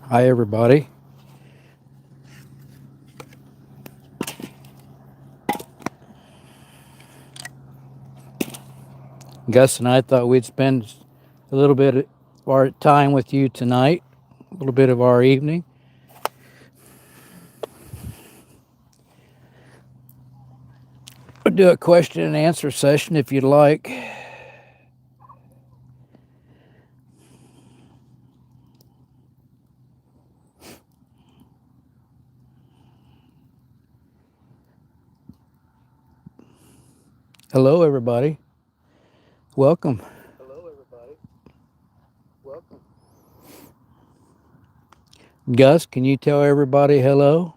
Hi, everybody. Gus and I thought we'd spend a little bit of our time with you tonight, a little bit of our evening. We'll do a question and answer session if you'd like. Hello, everybody. Welcome. Gus, can you tell everybody hello?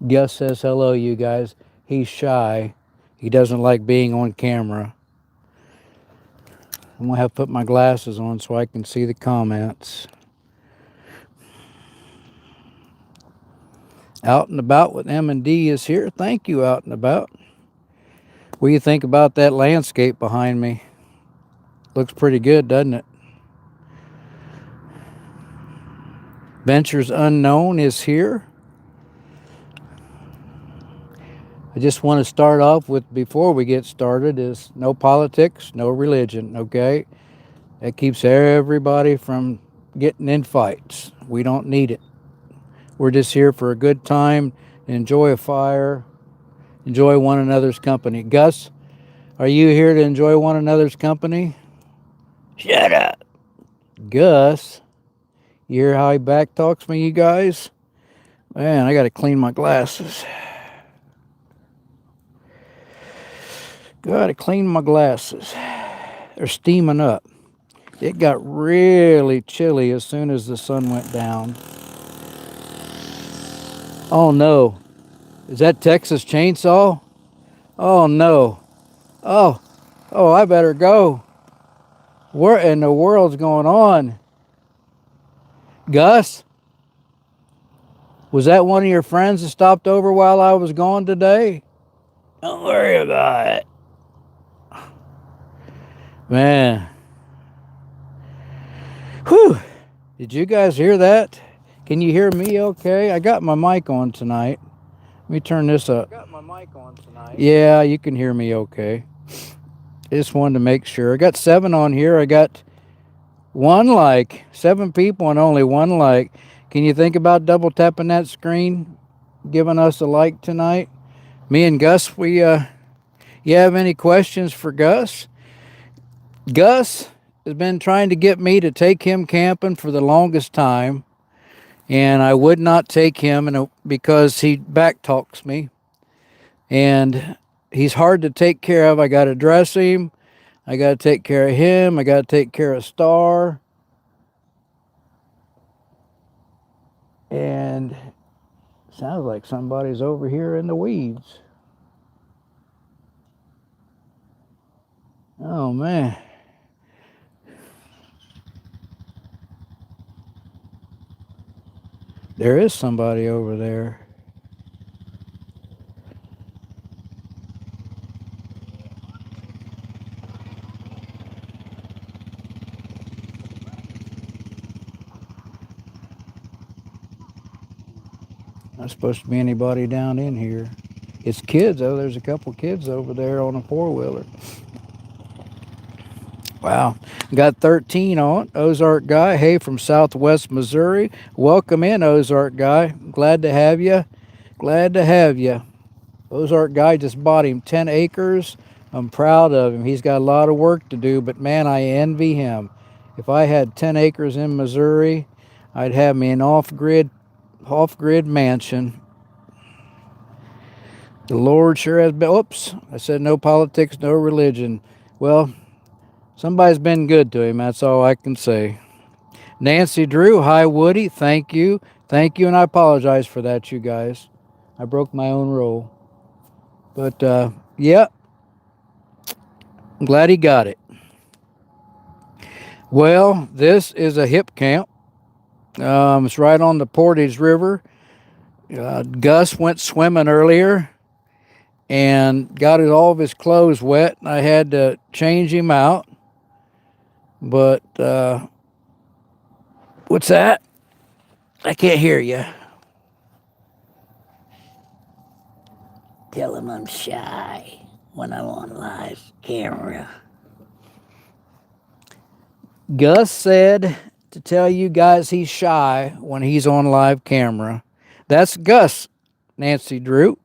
Gus says hello, you guys. He's shy. He doesn't like being on camera. I'm going to have to put my glasses on so I can see the comments. Out and About with M&D is here. Thank you, Out and About. What do you think about that landscape behind me? Looks pretty good, doesn't it? Ventures Unknown is here. I just want to start off with, before we get started, is no politics, no religion, okay? That keeps everybody from getting in fights. We don't need it. We're just here for a good time, enjoy a fire, enjoy one another's company. Gus, are you here to enjoy one another's company? Shut up. Gus, you hear how he back talks me, you guys? Man, I got to clean my glasses. Got to clean my glasses. They're steaming up. It got really chilly as soon as the sun went down. Oh no. Is that Texas Chainsaw? Oh no. Oh, I better go. What in the world's going on? Gus? Was that one of your friends that stopped over while I was gone today? Don't worry about it. Man. Whew. Did you guys hear that? Can you hear me okay? I got my mic on tonight. Let me turn this up. Yeah, you can hear me okay. I just wanted to make sure. I got 7 on here. I got 1 like. 7 people and only 1 like. Can you think about double tapping that screen, giving us a like tonight? Me and Gus, you have any questions for Gus? Gus has been trying to get me to take him camping for the longest time, and I would not take him because he backtalks me, and he's hard to take care of. I got to dress him. I got to take care of him. I got to take care of Star. And sounds like somebody's over here in the weeds. Oh, man. There is somebody over there. Not supposed to be anybody down in here. It's kids, though. There's a couple kids over there on a 4-wheeler. Wow. Got 13 on. Ozark Guy. Hey, from Southwest Missouri. Welcome in, Ozark Guy. Glad to have you. Glad to have you. Ozark Guy just bought him 10 acres. I'm proud of him. He's got a lot of work to do, but man, I envy him. If I had 10 acres in Missouri, I'd have me an off-grid mansion. The Lord sure has been. Oops, I said no politics, no religion. Well, somebody's been good to him. That's all I can say. Nancy Drew, hi Woody. Thank you. Thank you, and I apologize for that, you guys. I broke my own rule. But, yeah, I'm glad he got it. Well, this is a hip camp. It's right on the Portage River. Gus went swimming earlier and got all of his clothes wet. I had to change him out. But, what's that? I can't hear you. Tell him I'm shy when I'm on live camera. Gus said to tell you guys he's shy when he's on live camera. That's Gus, Nancy Drew.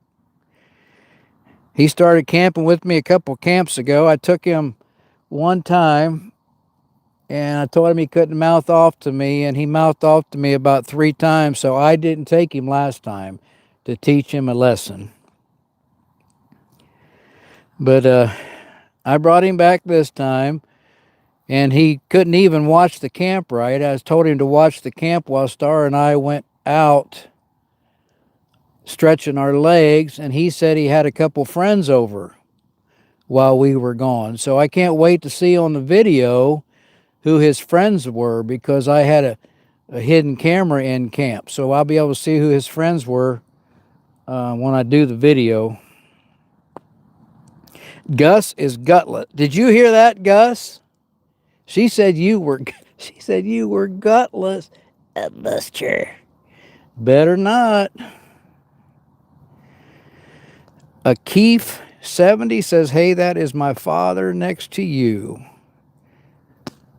He started camping with me a couple camps ago. I took him one time and I told him he couldn't mouth off to me, and he mouthed off to me about 3 times, so I didn't take him last time to teach him a lesson. But I brought him back this time, and he couldn't even watch the camp right. I told him to watch the camp while Star and I went out stretching our legs, and he said he had a couple friends over while we were gone. So I can't wait to see on the video who his friends were, because I had a hidden camera in camp. So I'll be able to see who his friends were when I do the video. Gus is gutless. Did you hear that, Gus? She said you were gutless. Buster. Better not. Akeef 70 says, hey, that is my father next to you.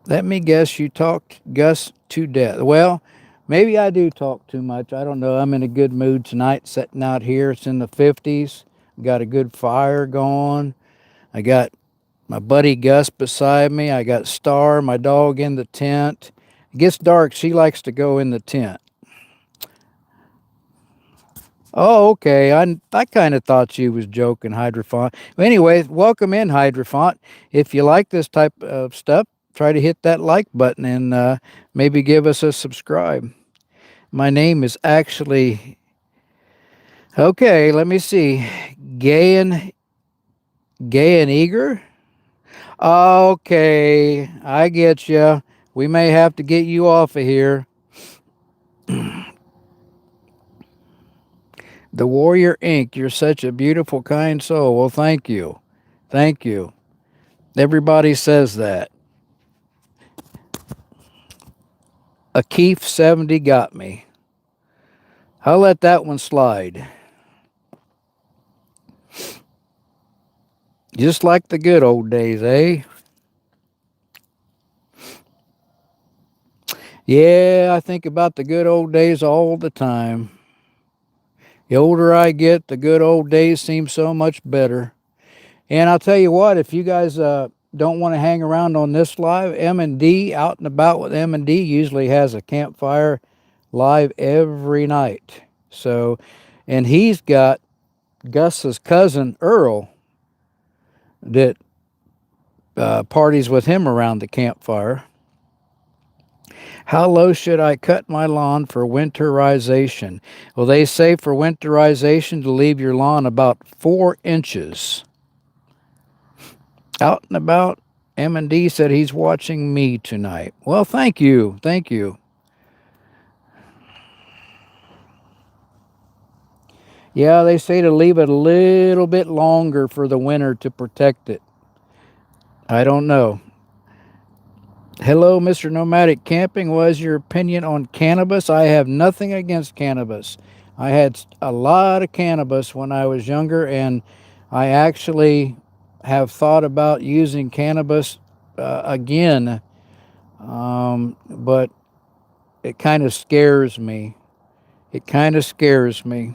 Let me guess you talked Gus to death. Well, maybe I do talk too much. I don't know. I'm in a good mood tonight, sitting out here. It's in the 50s. Got a good fire going. I got my buddy Gus beside me. I got Star, my dog, in the tent. It gets dark. She likes to go in the tent. Oh, okay. I kind of thought she was joking, Hydrophont. Anyway, welcome in, Hydrophont. If you like this type of stuff, try to hit that like button and maybe give us a subscribe. My name is actually, okay, let me see, Gay and Eager. Okay, I get you. We may have to get you off of here. The Warrior Inc., you're such a beautiful, kind soul. Well, thank you. Thank you. Everybody says that. Akeef 70 got me. I'll let that one slide. Just like the good old days, eh? Yeah, I think about the good old days all the time. The older I get, the good old days seem so much better. And I'll tell you what, if you guys don't want to hang around on this live, M&D, Out and About with M&D, usually has a campfire live every night. So, and he's got Gus's cousin, Earl, that parties with him around the campfire. How low should I cut my lawn for winterization? Well, they say for winterization to leave your lawn about 4 inches. Out and About, M&D said he's watching me tonight. Well, thank you. Thank you. Yeah, they say to leave it a little bit longer for the winter to protect it. I don't know. Hello, Mr. Nomadic Camping. What is your opinion on cannabis? I have nothing against cannabis. I had a lot of cannabis when I was younger, and I actually have thought about using cannabis again, but it kind of scares me. It kind of scares me.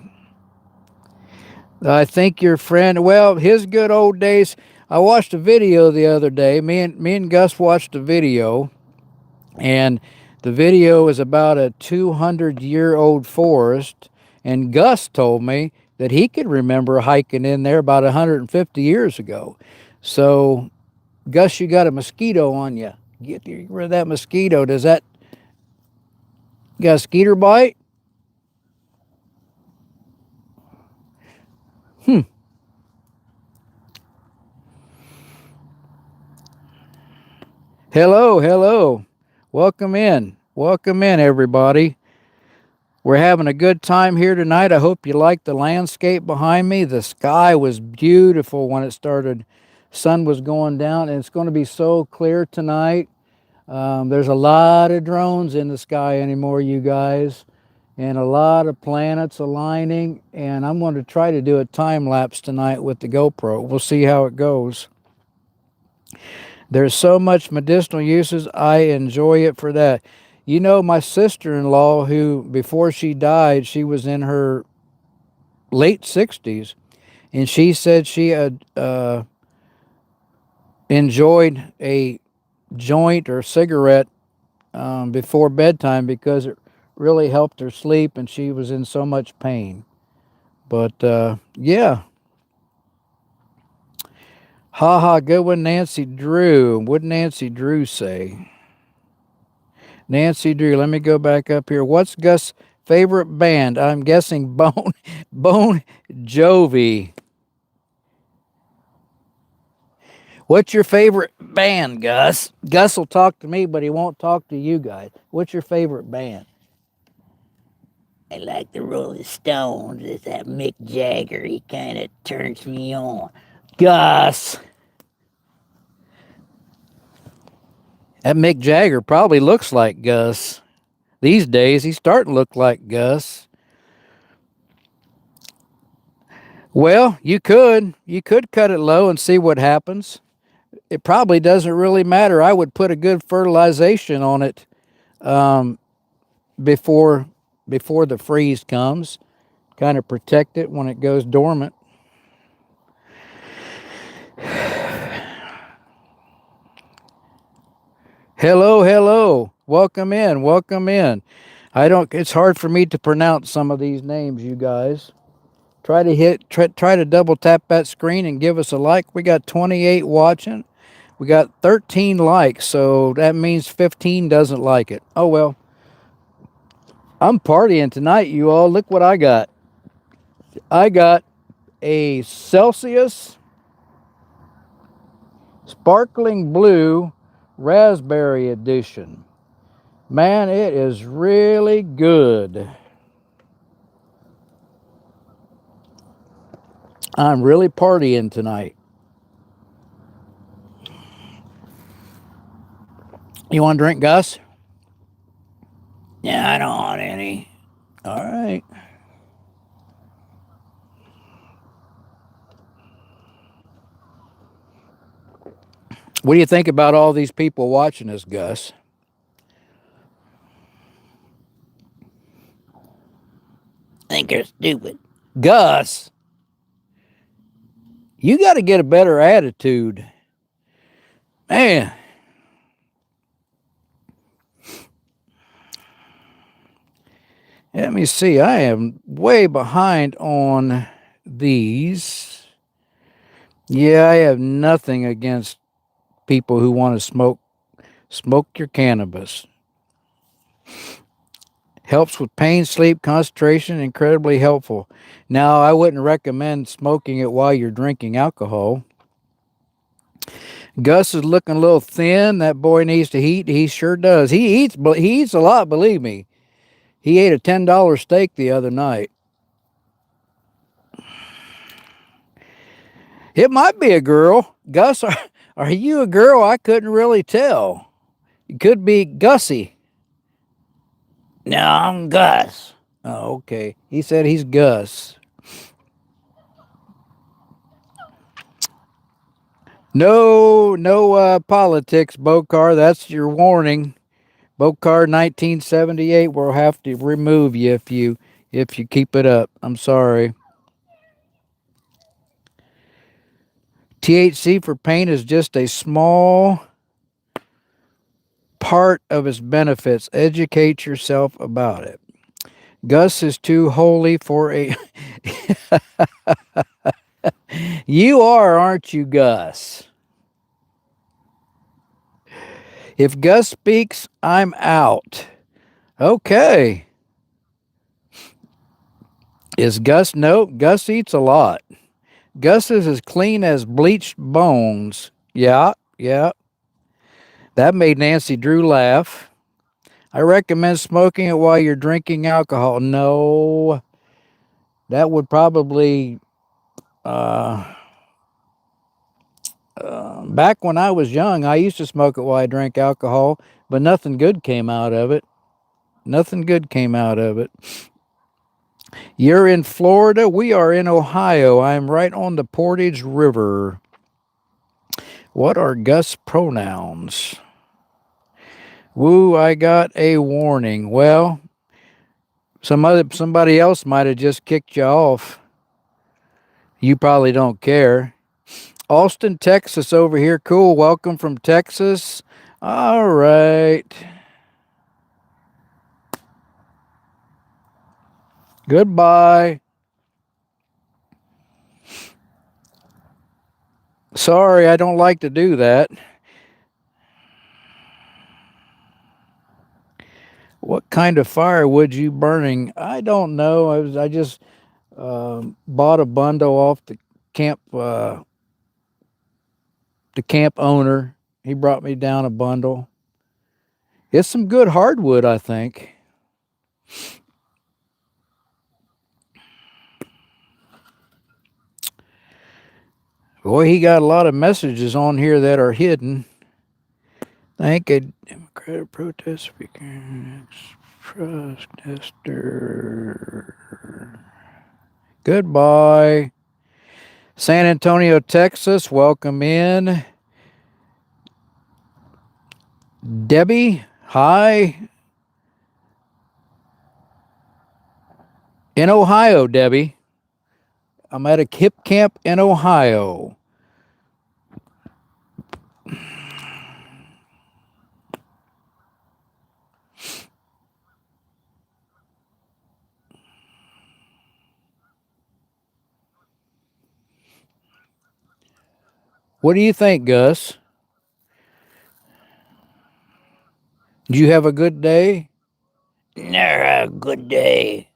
I think your friend, well, his good old days. I watched a video the other day. Me and Gus watched a video, and the video is about a 200-year-old forest. And Gus told me that he could remember hiking in there about 150 years ago. So, Gus, you got a mosquito on you. Get rid of that mosquito. Does that, you got a skeeter bite? Hello, hello. Welcome in. Welcome in, everybody. We're having a good time here tonight. I hope you like the landscape behind me. The sky was beautiful when it started. Sun was going down, and it's going to be so clear tonight. There's a lot of drones in the sky anymore, you guys, and a lot of planets aligning. And I'm going to try to do a time lapse tonight with the GoPro. We'll see how it goes. There's so much medicinal uses. I enjoy it for that. You know, my sister-in-law, who before she died, she was in her late 60s, and she said she had enjoyed a joint or cigarette before bedtime because it really helped her sleep, and she was in so much pain. But yeah, haha, good one, Nancy Drew. What'd Nancy Drew say? Nancy Drew, let me go back up here. What's Gus' favorite band? I'm guessing Bon Jovi. What's your favorite band, Gus? Gus will talk to me, but he won't talk to you guys. What's your favorite band? I like the Rolling Stones. It's that Mick Jagger. He kind of turns me on. Gus. That Mick Jagger probably looks like Gus. These days, he's starting to look like Gus. Well, you could cut it low and see what happens. It probably doesn't really matter. I would put a good fertilization on it before the freeze comes. Kind of protect it when it goes dormant. Hello, hello. Welcome in. Welcome in. It's hard for me to pronounce some of these names, you guys. Try to double tap that screen and give us a like. We got 28 watching. We got 13 likes, so that means 15 doesn't like it. Oh well. I'm partying tonight, you all. Look what I got. I got a Celsius Sparkling Blue Raspberry Edition. Man, it is really good. I'm really partying tonight. You want to drink, Gus? Yeah, I don't want any. All right. What do you think about all these people watching us, Gus? I think they're stupid. Gus, you got to get a better attitude. Man. Let me see. I am way behind on these. Yeah, I have nothing against people who want to smoke your cannabis. Helps with pain, sleep, concentration, incredibly helpful. Now, I wouldn't recommend smoking it while you're drinking alcohol. Gus is looking a little thin. That boy needs to eat. He sure does. He eats a lot, believe me. He ate a $10 steak the other night. It might be a girl. Gus, are you a girl? I couldn't really tell. It could be Gussie. No, I'm Gus. Oh, okay. He said he's Gus. No politics, Bokar. That's your warning. Bokar 1978 will have to remove you if you keep it up. I'm sorry. THC for pain is just a small part of its benefits. Educate yourself about it. Gus is too holy for a. You are, aren't you, Gus? If Gus speaks, I'm out. Okay. Is Gus? No, Gus eats a lot. Gus is as clean as bleached bones. Yeah, yeah. That made Nancy Drew laugh. I recommend smoking it while you're drinking alcohol. No, that would probably Back when I was young, I used to smoke it while I drank alcohol, but nothing good came out of it. Nothing good came out of it. You're in Florida. We are in Ohio. I'm right on the Portage River. What are Gus' pronouns? Woo, I got a warning. Well, somebody else might have just kicked you off. You probably don't care. Austin, Texas over here. Cool. Welcome from Texas. All right. Goodbye. Sorry, I don't like to do that. What kind of firewood you burning? I don't know. I just bought a bundle off camp uh, the camp owner. He brought me down a bundle. It's some good hardwood, I think. Boy, he got a lot of messages on here that are hidden. Thank a Democratic protest speaker. Trust Nestor. Goodbye. San Antonio, Texas. Welcome in. Debbie, hi. In Ohio, Debbie. I'm at a hip camp in Ohio. What do you think, Gus? Did you have a good day? Never a good day.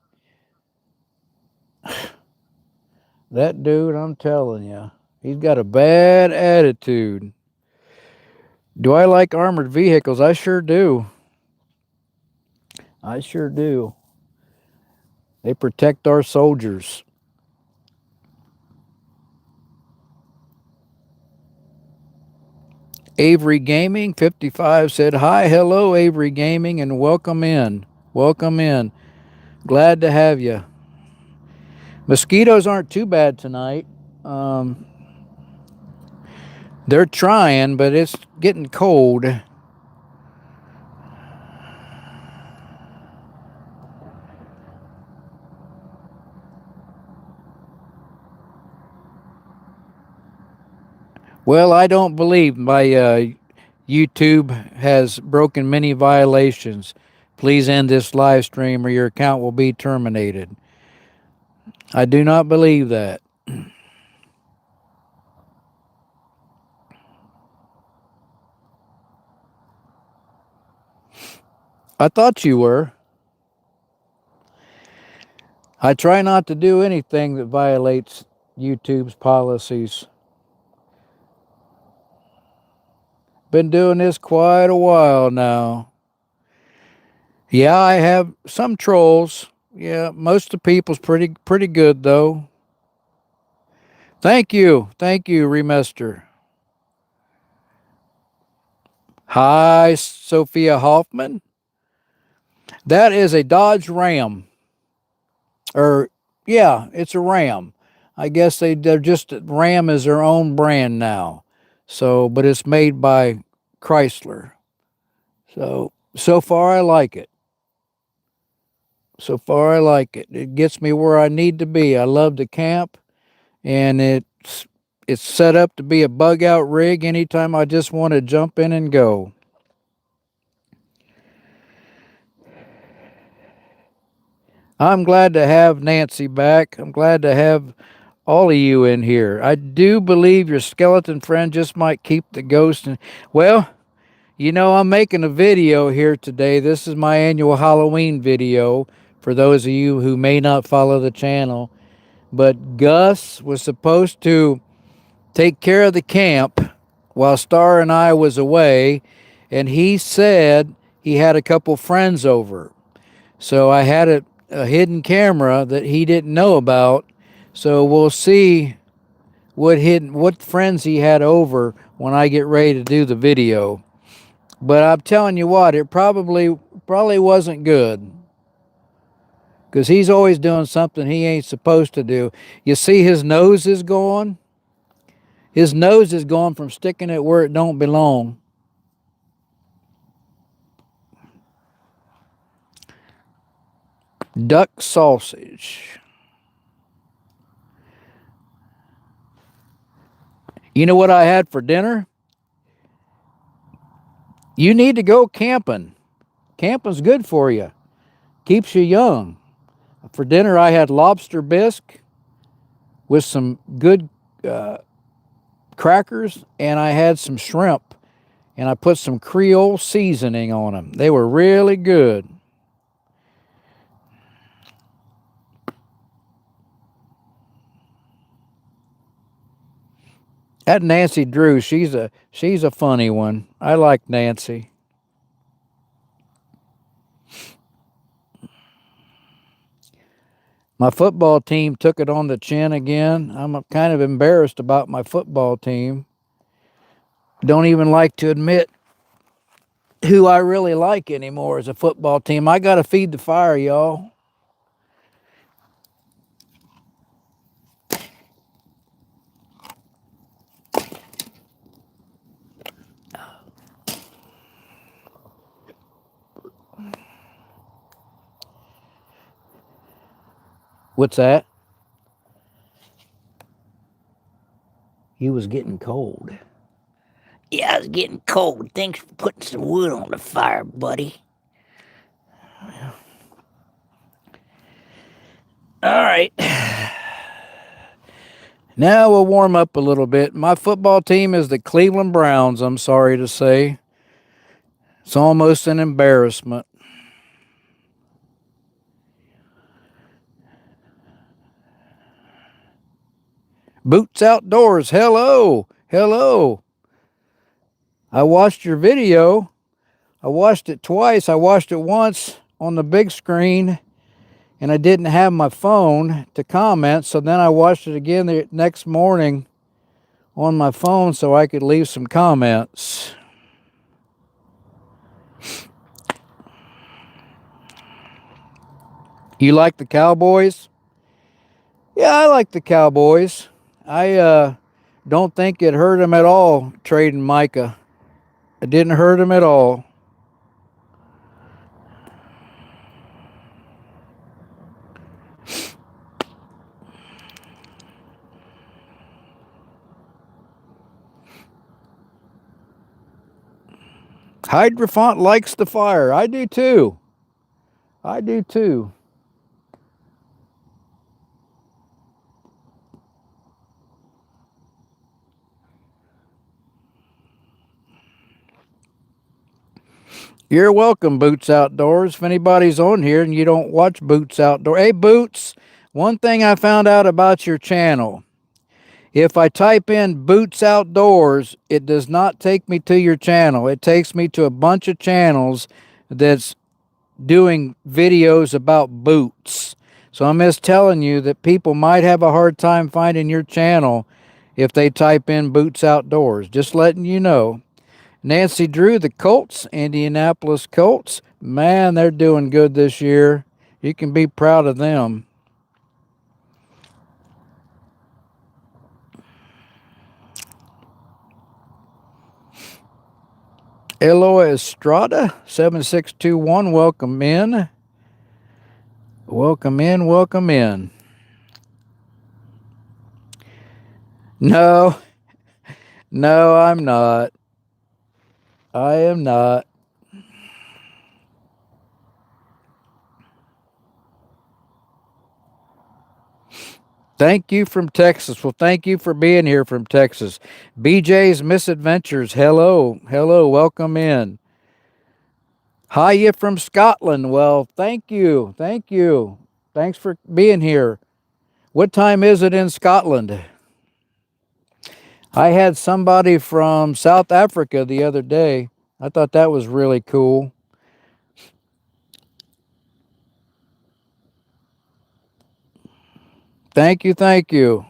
That dude, I'm telling you, he's got a bad attitude. Do I like armored vehicles? I sure do. I sure do. They protect our soldiers. Avery Gaming 55 said, hi, hello, Avery Gaming, and welcome in. Welcome in. Glad to have you. Mosquitoes aren't too bad tonight. They're trying, but it's getting cold. Well, I don't believe my YouTube has broken many violations. Please end this live stream or your account will be terminated. I do not believe that. I thought you were. I try not to do anything that violates YouTube's policies. Been doing this quite a while now. Yeah, I have some trolls. Yeah, most of the people's pretty good though. Thank you, Remaster. Hi, Sophia Hoffman. That is a Dodge Ram. Yeah, it's a Ram. I guess they're just Ram is their own brand now. So, but it's made by Chrysler. So far I like it. So far I like it. It gets me where I need to be. I love to camp, and it's set up to be a bug out rig anytime I just want to jump in and go. I'm glad to have Nancy back. I'm glad to have all of you in here. I do believe your skeleton friend just might keep the ghost. Well, you know, I'm making a video here today. This is my annual Halloween video for those of you who may not follow the channel. But Gus was supposed to take care of the camp while Star and I was away, and he said he had a couple friends over. So I had a hidden camera that he didn't know about. So we'll see what friends he had over when I get ready to do the video. But I'm telling you what, it probably wasn't good. Because he's always doing something he ain't supposed to do. You see his nose is going? His nose is going from sticking it where it don't belong. Duck sausage. You know what I had for dinner? You need to go camping. Camping's good for you. Keeps you young. For dinner, I had lobster bisque with some good crackers, and I had some shrimp, and I put some Creole seasoning on them. They were really good. That Nancy Drew, she's a funny one. I like Nancy. My football team took it on the chin again. I'm kind of embarrassed about my football team. Don't even like to admit who I really like anymore as a football team. I got to feed the fire, y'all. What's that? You was getting cold. Yeah, I was getting cold. Thanks for putting some wood on the fire, buddy. All right. Now we'll warm up a little bit. My football team is the Cleveland Browns, I'm sorry to say. It's almost an embarrassment. Boots Outdoors, hello. Hello. I watched your video. I watched it twice. I watched it once on the big screen, and I didn't have my phone to comment, so then I watched it again the next morning on my phone so I could leave some comments. You like the Cowboys? Yeah, I like the Cowboys. I don't think it hurt them at all trading Micah. It didn't hurt him at all. Hydrophant likes the fire. I do too. I do too. You're welcome, Boots Outdoors. If anybody's on here and you don't watch Boots Outdoors, hey, Boots, one thing I found out about your channel. If I type in Boots Outdoors, it does not take me to your channel. It takes me to a bunch of channels that's doing videos about boots. So I'm just telling you that people might have a hard time finding your channel if they type in Boots Outdoors. Just letting you know. Nancy Drew, the Colts, Indianapolis Colts, man, they're doing good this year. You can be proud of them. Eloy Estrada, 7621, welcome in. Welcome in, welcome in. No, no, I'm not. I am not. Thank you from Texas. Well, thank you for being here from Texas. BJ's Misadventures, hello, hello, welcome in. Hi, you from Scotland. Well, thank you, thank you. Thanks for being here. What time is it in Scotland? I had somebody from South Africa the other day. I thought that was really cool. Thank you, thank you.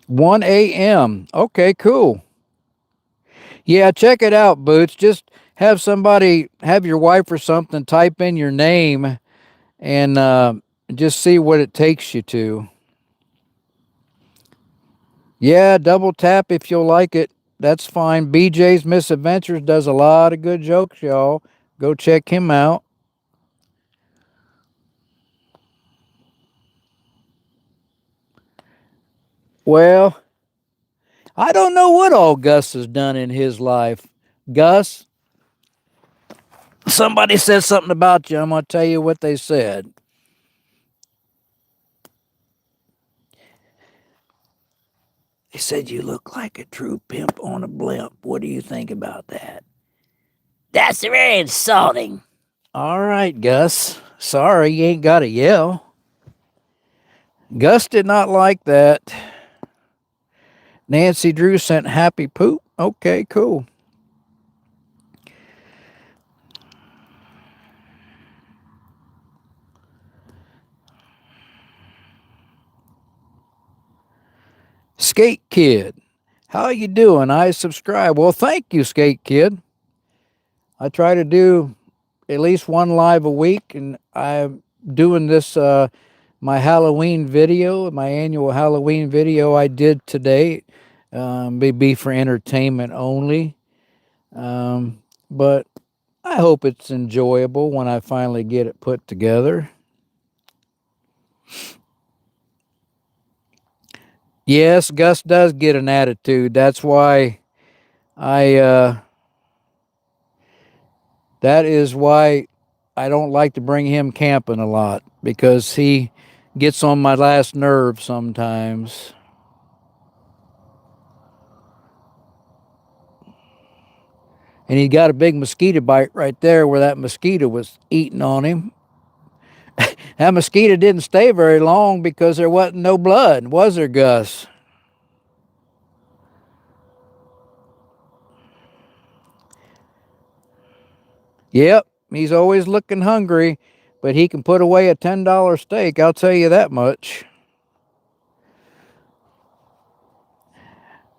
1 a.m. Okay, cool. Yeah, check it out, Boots. Just have somebody, have your wife or something, type in your name and just see what it takes you to. Yeah, double tap if you'll like it. That's fine. BJ's Misadventures does a lot of good jokes, y'all. Go check him out. Well, I don't know what all Gus has done in his life. Gus, somebody said something about you. I'm going to tell you what they said. They said you look like a true pimp on a blimp. What do you think about that? That's very insulting. All right, Gus. Sorry, you ain't got to yell. Gus did not like that. Nancy Drew sent happy poop. Okay, cool. Skate Kid, how you doing? I subscribe. Well, thank you, Skate Kid. I try to do at least one live a week, and I'm doing this my Halloween video, my annual Halloween video I did today. Maybe for entertainment only, but I hope it's enjoyable when I finally get it put together. Yes, Gus does get an attitude. That's why I. That is why I don't like to bring him camping a lot because he gets on my last nerve sometimes. And he got a big mosquito bite right there where that mosquito was eating on him. That mosquito didn't stay very long because there wasn't no blood, was there, Gus? Yep, he's always looking hungry, but he can put away a $10 steak, I'll tell you that much.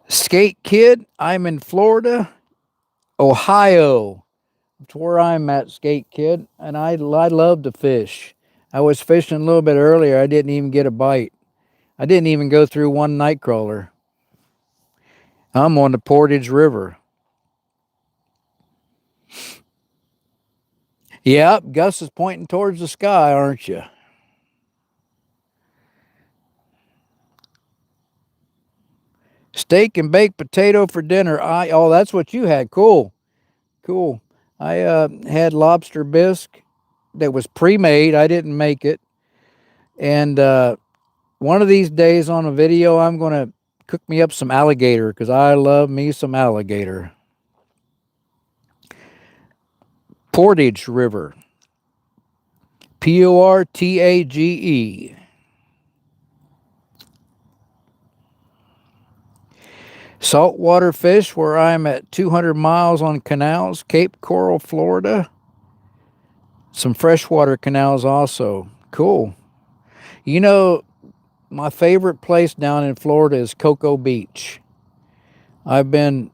Skate Kid, I'm in Florida, Ohio. It's where I'm at, Skate Kid, and I love to fish. I was fishing a little bit earlier. I didn't even get a bite. I didn't even go through one nightcrawler. I'm on the Portage River. Yep, Gus is pointing towards the sky, aren't you? Steak and baked potato for dinner. Oh, that's what you had. Cool, cool. I had lobster bisque that was pre-made. I didn't make it, and one of these days on a video, I'm gonna cook me up some alligator because I love me some alligator. Portage River. Portage. Saltwater fish where I'm at 200 miles on canals, Cape Coral, Florida. Some freshwater canals also. Cool. You know, my favorite place down in Florida is Cocoa Beach. I've been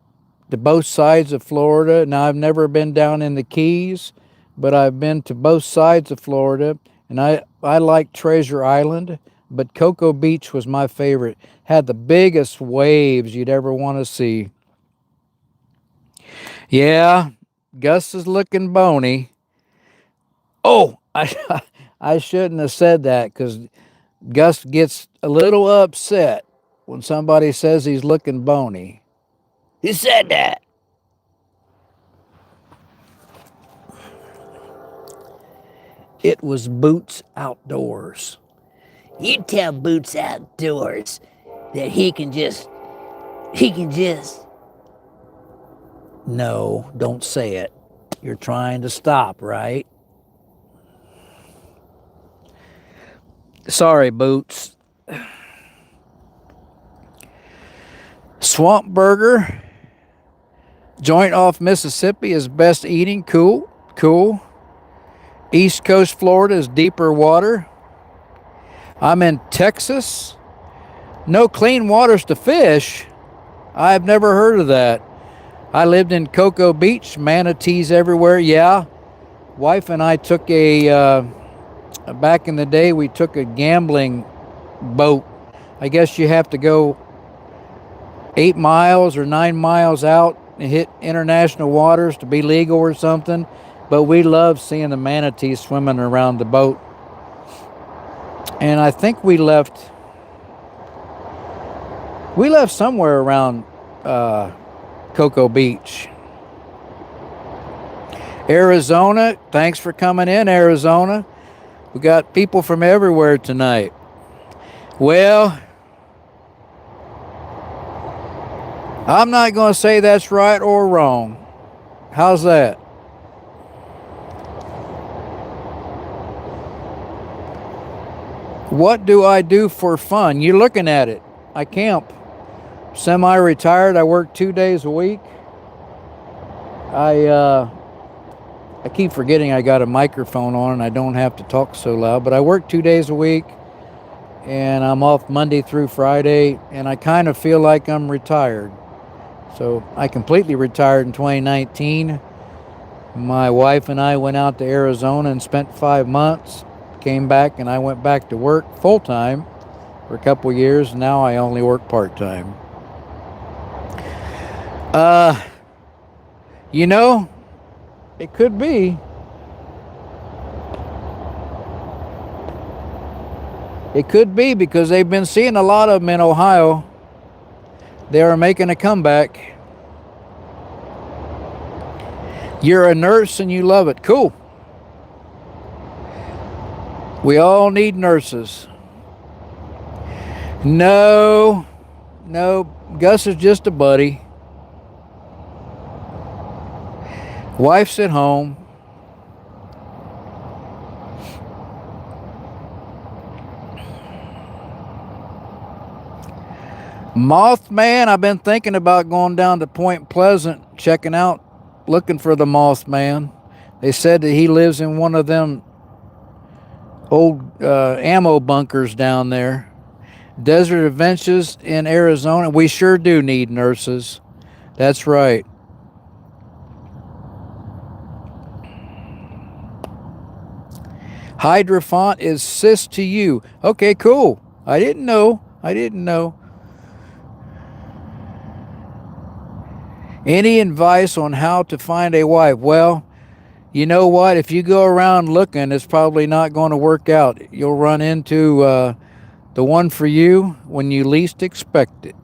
to both sides of Florida. Now, I've never been down in the Keys, but I've been to both sides of Florida, and I like Treasure Island, but Cocoa Beach was my favorite. Had the biggest waves you'd ever want to see. Yeah, Gus is looking bony. Oh, I shouldn't have said that because Gus gets a little upset when somebody says he's looking bony. Who said that? It was Boots Outdoors. You tell Boots Outdoors that he can just. No, don't say it. You're trying to stop, right? Sorry, Boots. Swamp Burger. Joint off Mississippi is best eating. Cool, cool. East Coast Florida is deeper water. I'm in Texas. No clean waters to fish? I've never heard of that. I lived in Cocoa Beach, manatees everywhere. Yeah, wife and I took back in the day, we took a gambling boat. I guess you have to go 8 miles or 9 miles out and hit international waters to be legal or something. But we loved seeing the manatees swimming around the boat. And I think we left somewhere around Cocoa Beach. Arizona, thanks for coming in, Arizona. We got people from everywhere tonight. Well, I'm not going to say that's right or wrong. How's that? What do I do for fun? You're looking at it. I camp. Semi-retired. I work 2 days a week. I keep forgetting I got a microphone on and I don't have to talk so loud, but I work 2 days a week and I'm off Monday through Friday, and I kind of feel like I'm retired. So I completely retired in 2019. My wife and I went out to Arizona and spent 5 months, came back, and I went back to work full-time for a couple of years. Now I only work part-time. You know, it could be. It could be because they've been seeing a lot of them in Ohio. They are making a comeback. You're a nurse and you love it. Cool. We all need nurses. No, Gus is just a buddy. Wife's at home. Mothman, I've been thinking about going down to Point Pleasant, checking out, looking for the Mothman. They said that he lives in one of them old ammo bunkers down there. Desert Adventures in Arizona. We sure do need nurses. That's right. Hydrophont is cis to you. Okay, cool. I didn't know. Any advice on how to find a wife? Well, you know what? If you go around looking, it's probably not going to work out. You'll run into the one for you when you least expect it.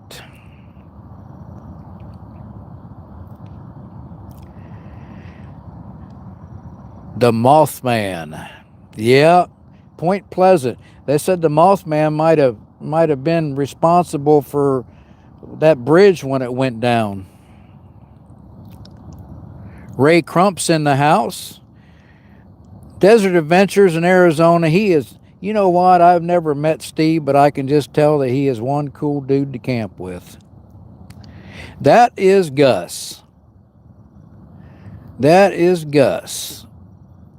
The Mothman. Yeah, Point Pleasant. They said the Mothman might have been responsible for that bridge when it went down. Ray Crump's in the house. Desert Adventures in Arizona. He is, you know what? I've never met Steve, but I can just tell that he is one cool dude to camp with. That is Gus.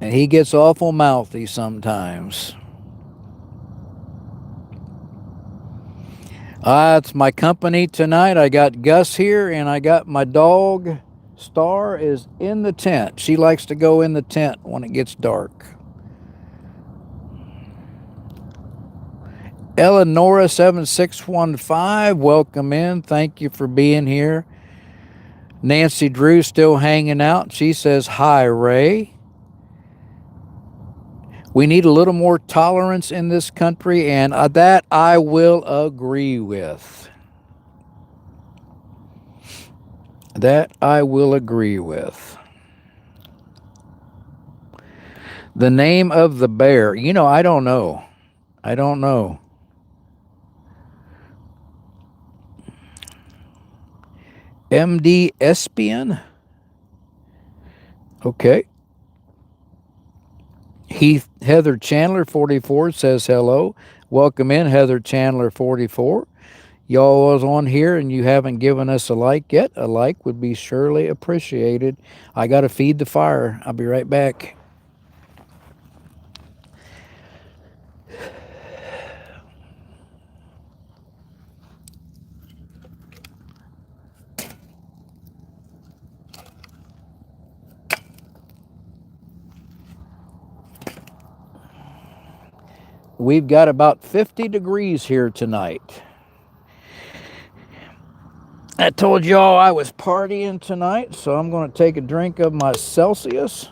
And he gets awful mouthy sometimes. It's my company tonight. I got Gus here, and I got my dog. Star is in the tent. She likes to go in the tent when it gets dark. Eleonora 7615, welcome in. Thank you for being here. Nancy Drew still hanging out. She says, hi, Ray. We need a little more tolerance in this country, and that I will agree with. That I will agree with. The name of the bear. You know, I don't know. MD Espion. Okay. Heather Chandler 44 says hello. Welcome in, Heather Chandler 44. Y'all was on here and you haven't given us a like yet. A like would be surely appreciated. I got to feed the fire. I'll be right back. We've got about 50 degrees here tonight. I told y'all I was partying tonight, so I'm going to take a drink of my Celsius.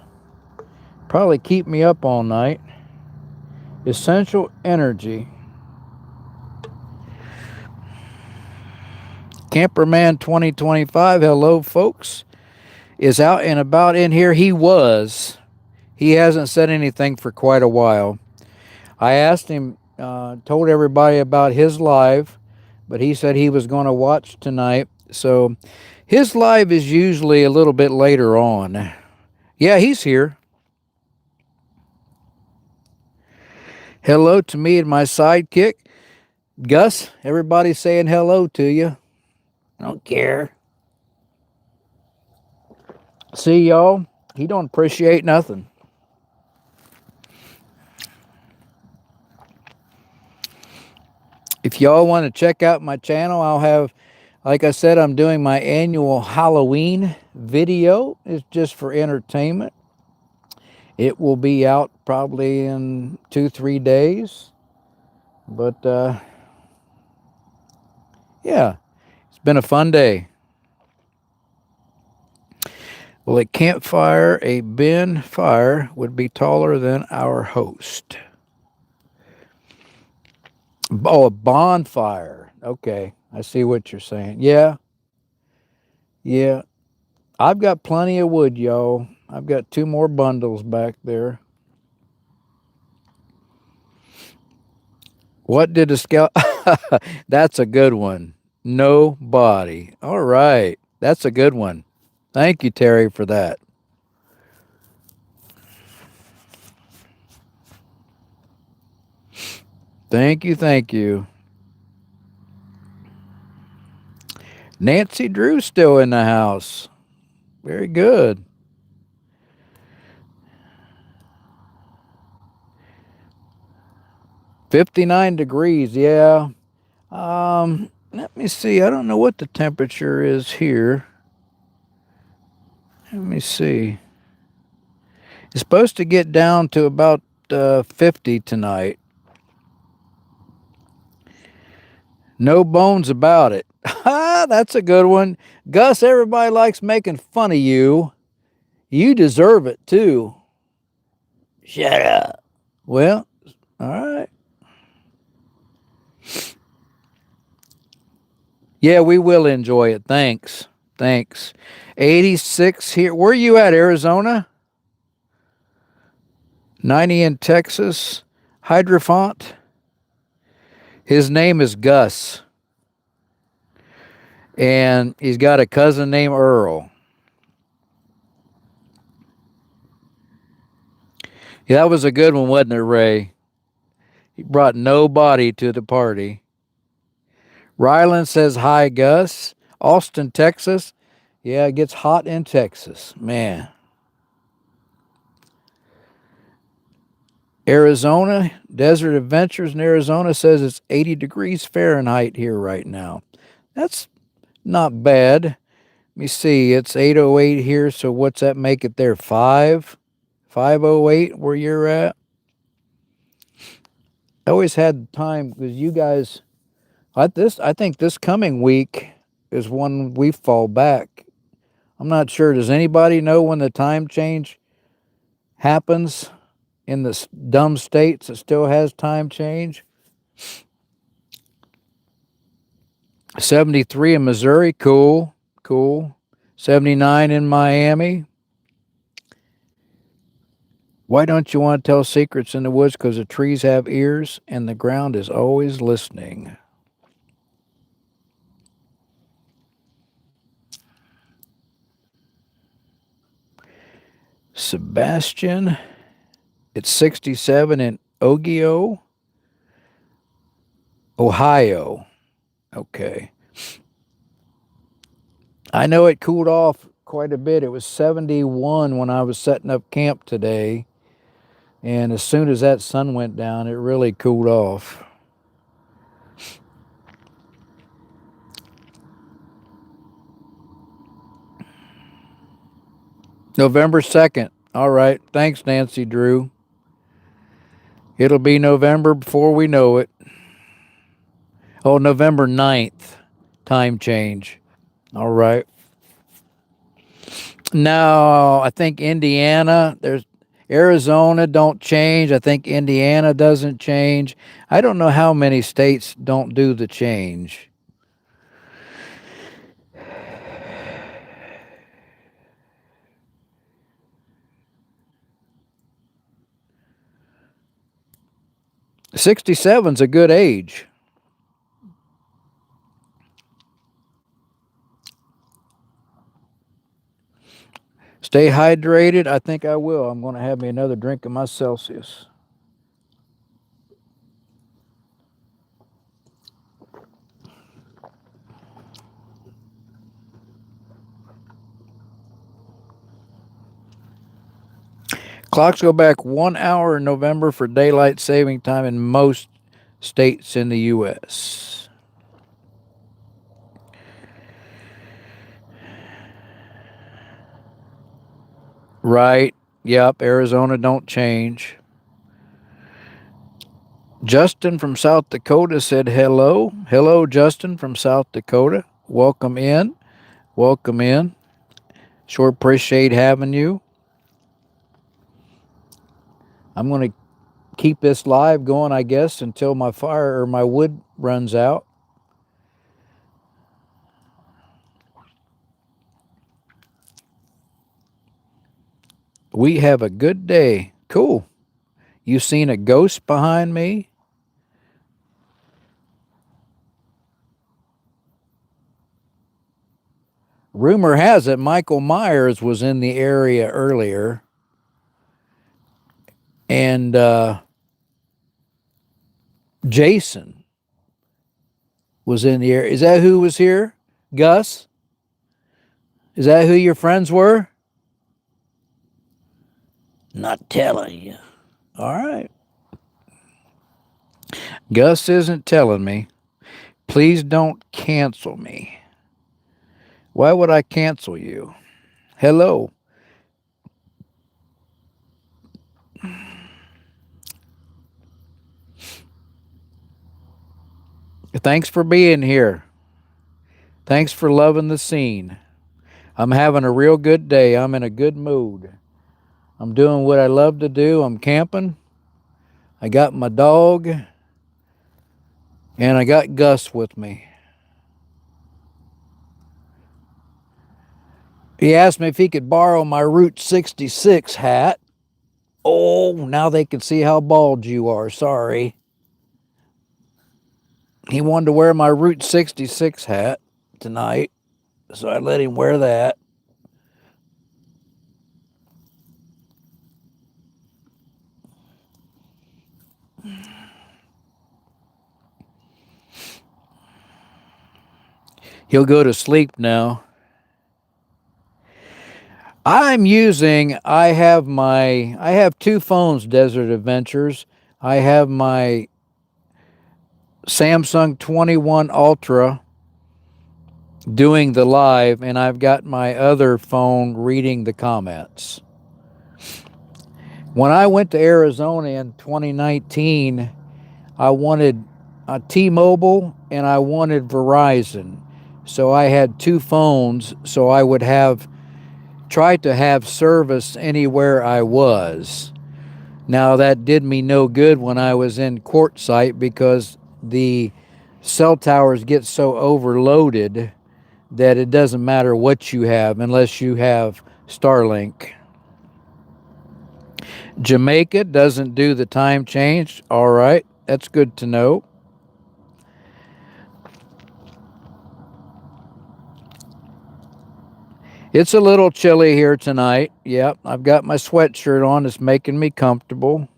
Probably keep me up all night. Essential Energy. Camperman 2025, hello folks, is out and about in here. He hasn't said anything for quite a while. I asked him, told everybody about his live, but he said he was going to watch tonight. So his live is usually a little bit later on. Yeah, he's here. Hello to me and my sidekick, Gus. Everybody's saying hello to you. I don't care. See y'all. He don't appreciate nothing. If y'all want to check out my channel, I'll have, like I said, I'm doing my annual Halloween video. It's just for entertainment. It will be out probably in 2-3 days. But, yeah, it's been a fun day. Well, at campfire, a bin fire would be taller than our host. Oh, a bonfire. Okay, I see what you're saying. Yeah. I've got plenty of wood, y'all. I've got 2 more bundles back there. What did a scout... That's a good one. Nobody. All right. That's a good one. Thank you, Terry, for that. Thank you. Nancy Drew's still in the house. Very good. $59 degrees, yeah. Let me see. I don't know what the temperature is here. Let me see. It's supposed to get down to about 50 tonight. No bones about it. That's a good one. Gus, everybody likes making fun of you. You deserve it, too. Shut up. Well, all right. Yeah, we will enjoy it. Thanks. 86 here. Where are you at, Arizona? 90 in Texas. Hydrofont. His name is Gus. And he's got a cousin named Earl. Yeah, that was a good one, wasn't it, Ray? He brought nobody to the party. Ryland says, hi, Gus. Austin, Texas. Yeah, it gets hot in Texas. Man. Arizona, Desert Adventures in Arizona says it's 80 degrees Fahrenheit here right now. That's not bad. Let me see. It's 8:08 here, so what's that make it there? 5:08 where you're at? I always had time because you guys, I think this coming week is when we fall back. I'm not sure. Does anybody know when the time change happens in the dumb states that still has time change? 73 in Missouri. Cool. 79 in Miami. Why don't you want to tell secrets in the woods? Because the trees have ears and the ground is always listening. Sebastian, it's 67 in Ogio, Ohio. Okay. I know it cooled off quite a bit. It was 71 when I was setting up camp today. And as soon as that sun went down, it really cooled off. November 2nd. All right. Thanks, Nancy Drew. It'll be November before we know it. Oh, November 9th. Time change. All right. No, I think Indiana, there's Arizona don't change. I think Indiana doesn't change. I don't know how many states don't do the change. '67's a good age. Stay hydrated. I think I will. I'm going to have me another drink of my Celsius. Clocks go back 1 hour in November for daylight saving time in most states in the U.S. Right. Yep. Arizona don't change. Justin from South Dakota said hello. Hello, Justin from South Dakota. Welcome in. Welcome in. Sure appreciate having you. I'm going to keep this live going, I guess, until my fire or my wood runs out. We have a good day. Cool. You seen a ghost behind me? Rumor has it Michael Myers was in the area earlier. And Jason was in the area. Is that who was here? Gus? Is that who your friends were? Not telling you. All right. Gus isn't telling me. Please don't cancel me. Why would I cancel you? Hello. Thanks for being here. Thanks for loving the scene. I'm having a real good day. I'm in a good mood. I'm doing what I love to do. I'm camping. I got my dog. And I got Gus with me. He asked me if he could borrow my Route 66 hat. Oh, now they can see how bald you are. Sorry. He wanted to wear my Route 66 hat tonight, so I let him wear that. He'll go to sleep now. I have two phones, Desert Adventures. I have my Samsung 21 Ultra doing the live, and I've got my other phone reading the comments. When I went to Arizona in 2019, I wanted a T-Mobile and I wanted Verizon. So I had two phones, so I would try to have service anywhere I was. Now that did me no good when I was in Quartzsite because the cell towers get so overloaded that it doesn't matter what you have unless you have Starlink. Jamaica doesn't do the time change. All right, that's good to know. It's a little chilly here tonight. Yep, I've got my sweatshirt on. It's making me comfortable.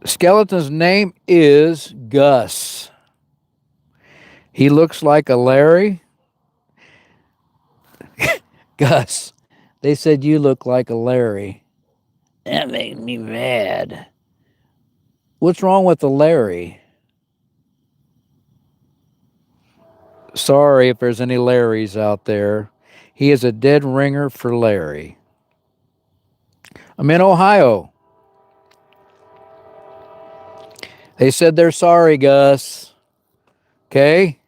Skeleton's name is Gus. He looks like a Larry. Gus, they said you look like a Larry. That makes me mad. What's wrong with the Larry? Sorry if there's any Larrys out there. He is a dead ringer for Larry. I'm in Ohio. They said they're sorry, Gus. Okay?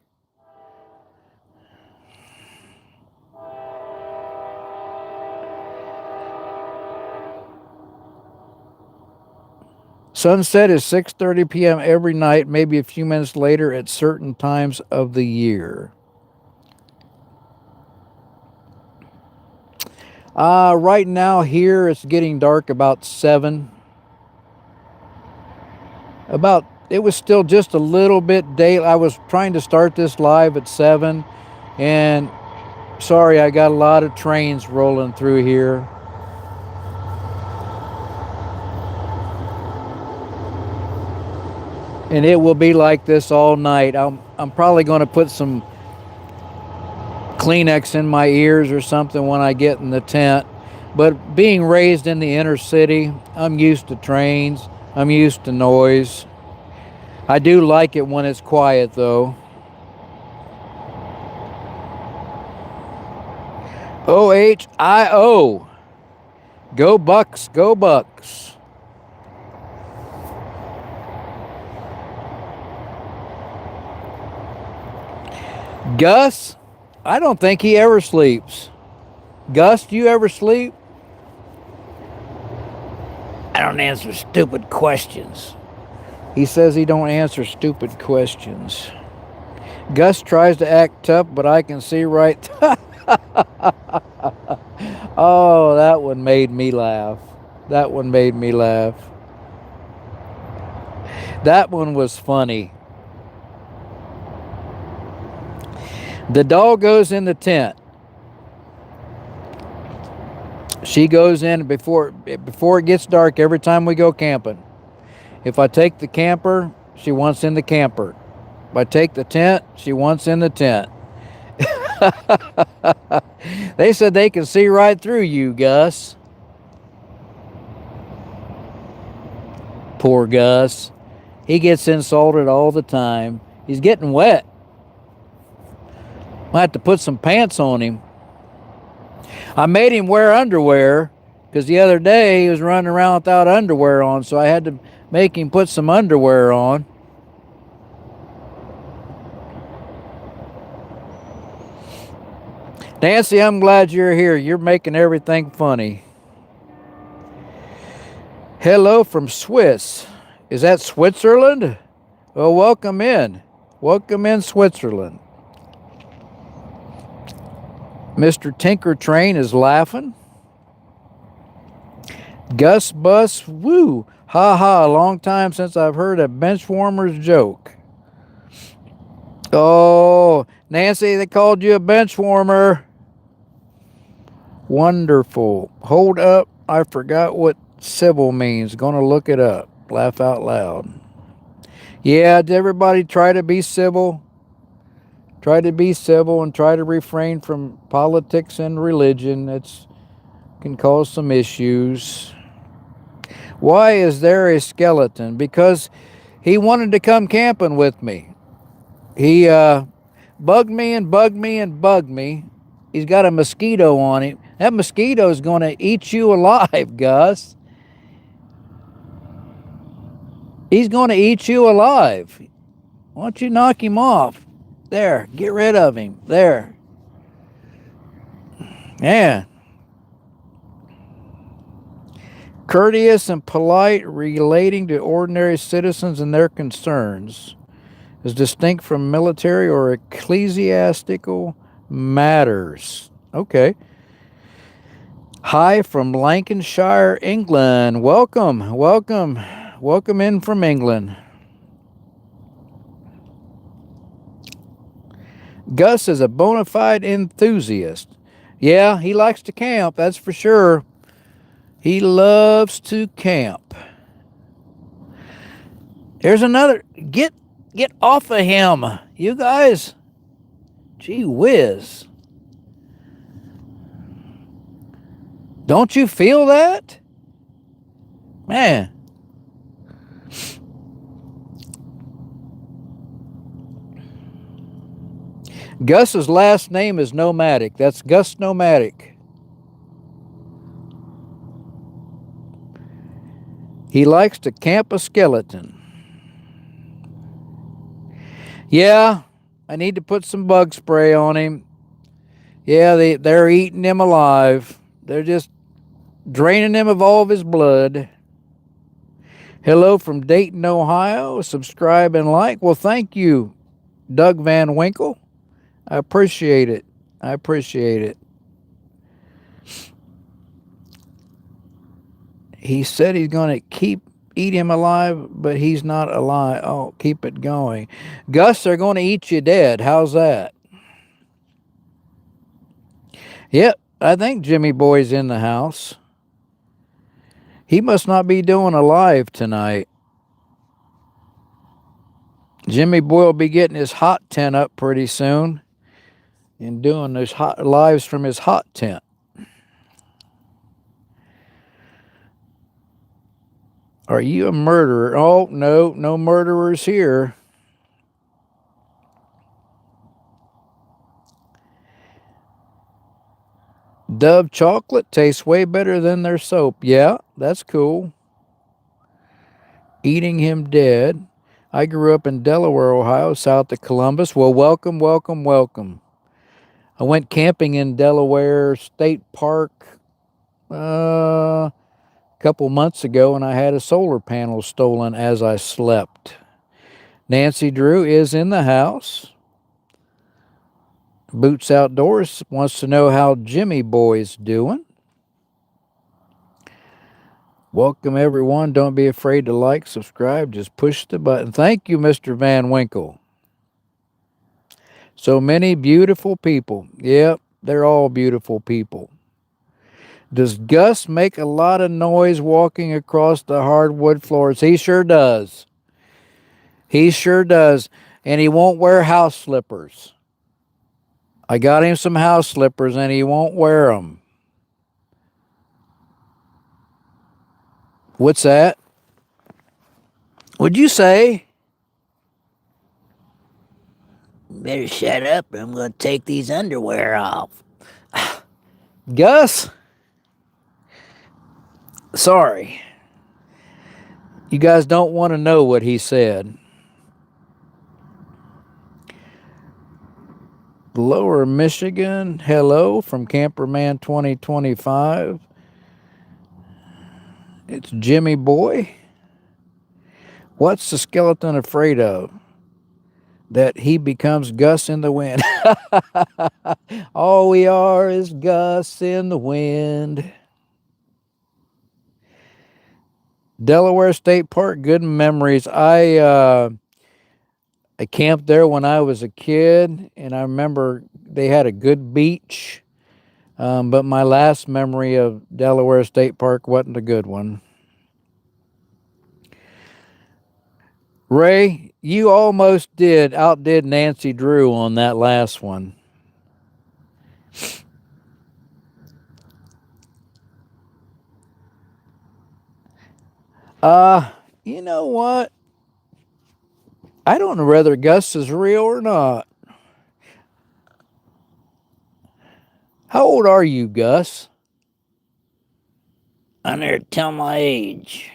Sunset is 6:30 p.m. every night, maybe a few minutes later at certain times of the year. Right now here it's getting dark about 7. It was still just a little bit daylight. I was trying to start this live at 7, and sorry, I got a lot of trains rolling through here. And it will be like this all night. I'm probably going to put some Kleenex in my ears or something when I get in the tent. But being raised in the inner city, I'm used to trains. I'm used to noise. I do like it when it's quiet, though. OHIO. Go Bucks, go Bucks. Gus, I don't think he ever sleeps. Gus, do you ever sleep? I don't answer stupid questions. He says he don't answer stupid questions. Gus tries to act tough, but I can see right. Oh, that one made me laugh. That one made me laugh. That one was funny. The dog goes in the tent. She goes in before it gets dark every time we go camping. If I take the camper, she wants in the camper. If I take the tent, she wants in the tent. They said they can see right through you, Gus. Poor Gus. He gets insulted all the time. He's getting wet. I have to put some pants on him. I made him wear underwear because the other day he was running around without underwear on, so I had to make him put some underwear on. Nancy, I'm glad you're here. You're making everything funny. Hello from Swiss. Is that Switzerland? Well, welcome in. Welcome in, Switzerland. Mr. Tinker Train is laughing. Gus Bus, woo, ha ha, a long time since I've heard a bench warmer's joke. Oh, Nancy, they called you a bench warmer. Wonderful. Hold up, I forgot what civil means. Gonna look it up. Laugh out loud. Yeah, did everybody try to be civil? Try to be civil and try to refrain from politics and religion. It can cause some issues. Why is there a skeleton? Because he wanted to come camping with me. He bugged me and bugged me and bugged me. He's got a mosquito on him. That mosquito is going to eat you alive, Gus. He's going to eat you alive. Why don't you knock him off? There, get rid of him. There. Yeah. Courteous and polite, relating to ordinary citizens and their concerns, is distinct from military or ecclesiastical matters. Okay. Hi from Lancashire, England. Welcome, welcome, welcome in from England. Gus is a bona fide enthusiast. Yeah, he likes to camp, that's for sure. He loves to camp. There's another. Get off of him, you guys. Gee whiz. Don't you feel that? Man. Gus's last name is Nomadic. That's Gus Nomadic. He likes to camp a skeleton. Yeah, I need to put some bug spray on him. Yeah, they're eating him alive. They're just draining him of all of his blood. Hello from Dayton, Ohio. Subscribe and like. Well, thank you, Doug Van Winkle. I appreciate it. I appreciate it. He said he's going to eat him alive, but he's not alive. Oh, keep it going. Gus, they're going to eat you dead. How's that? Yep, I think Jimmy Boy's in the house. He must not be doing a live tonight. Jimmy Boy will be getting his hot tent up pretty soon and doing those hot lives from his hot tent. Are you a murderer? Oh, no murderers here. Dove chocolate tastes way better than their soap. Yeah, that's cool. Eating him dead. I grew up in Delaware, Ohio, south of Columbus. Well, welcome, welcome, welcome. I went camping in Delaware State Park a couple months ago, and I had a solar panel stolen as I slept. Nancy Drew is in the house. Boots Outdoors wants to know how Jimmy Boy's doing. Welcome, everyone. Don't be afraid to like, subscribe. Just push the button. Thank you, Mr. Van Winkle. So many beautiful people. Yep, they're all beautiful people. Does Gus make a lot of noise walking across the hardwood floors? He sure does. He sure does. And he won't wear house slippers. I got him some house slippers and he won't wear them. What's that? What'd you say? Better shut up or I'm going to take these underwear off. Gus? Sorry. You guys don't want to know what he said. Lower Michigan, hello from Camperman 2025. It's Jimmy Boy. What's the skeleton afraid of? That he becomes Gus in the wind. All we are is Gus in the wind. Delaware State Park, good memories. I camped there when I was a kid, and I remember they had a good beach. But my last memory of Delaware State Park wasn't a good one. Ray, you almost outdid Nancy Drew on that last one. You know what? I don't know whether Gus is real or not. How old are you, Gus? I'm there to tell my age.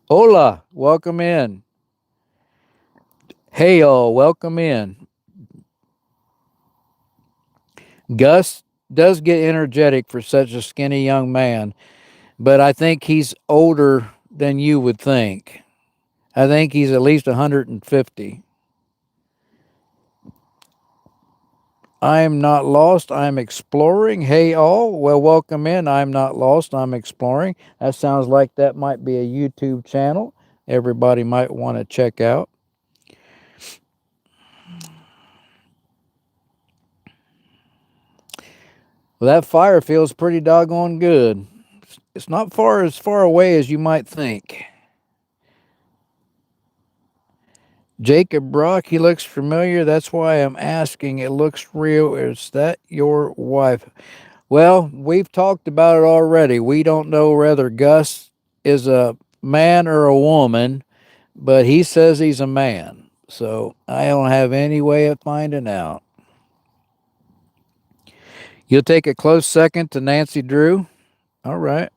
Hola, welcome in. Hey, y'all, welcome in. Gus does get energetic for such a skinny young man, but I think he's older than you would think. I think he's at least 150. I'm not lost, I'm exploring. Hey, all, well, welcome in. I'm not lost, I'm exploring. That sounds like that might be a YouTube channel everybody might want to check out. Well, that fire feels pretty doggone good. It's not as far away as you might think. Jacob Brock, he looks familiar. That's why I'm asking. It looks real. Is that your wife? Well, we've talked about it already. We don't know whether Gus is a man or a woman, but he says he's a man. So I don't have any way of finding out. You'll take a close second to Nancy Drew? All right.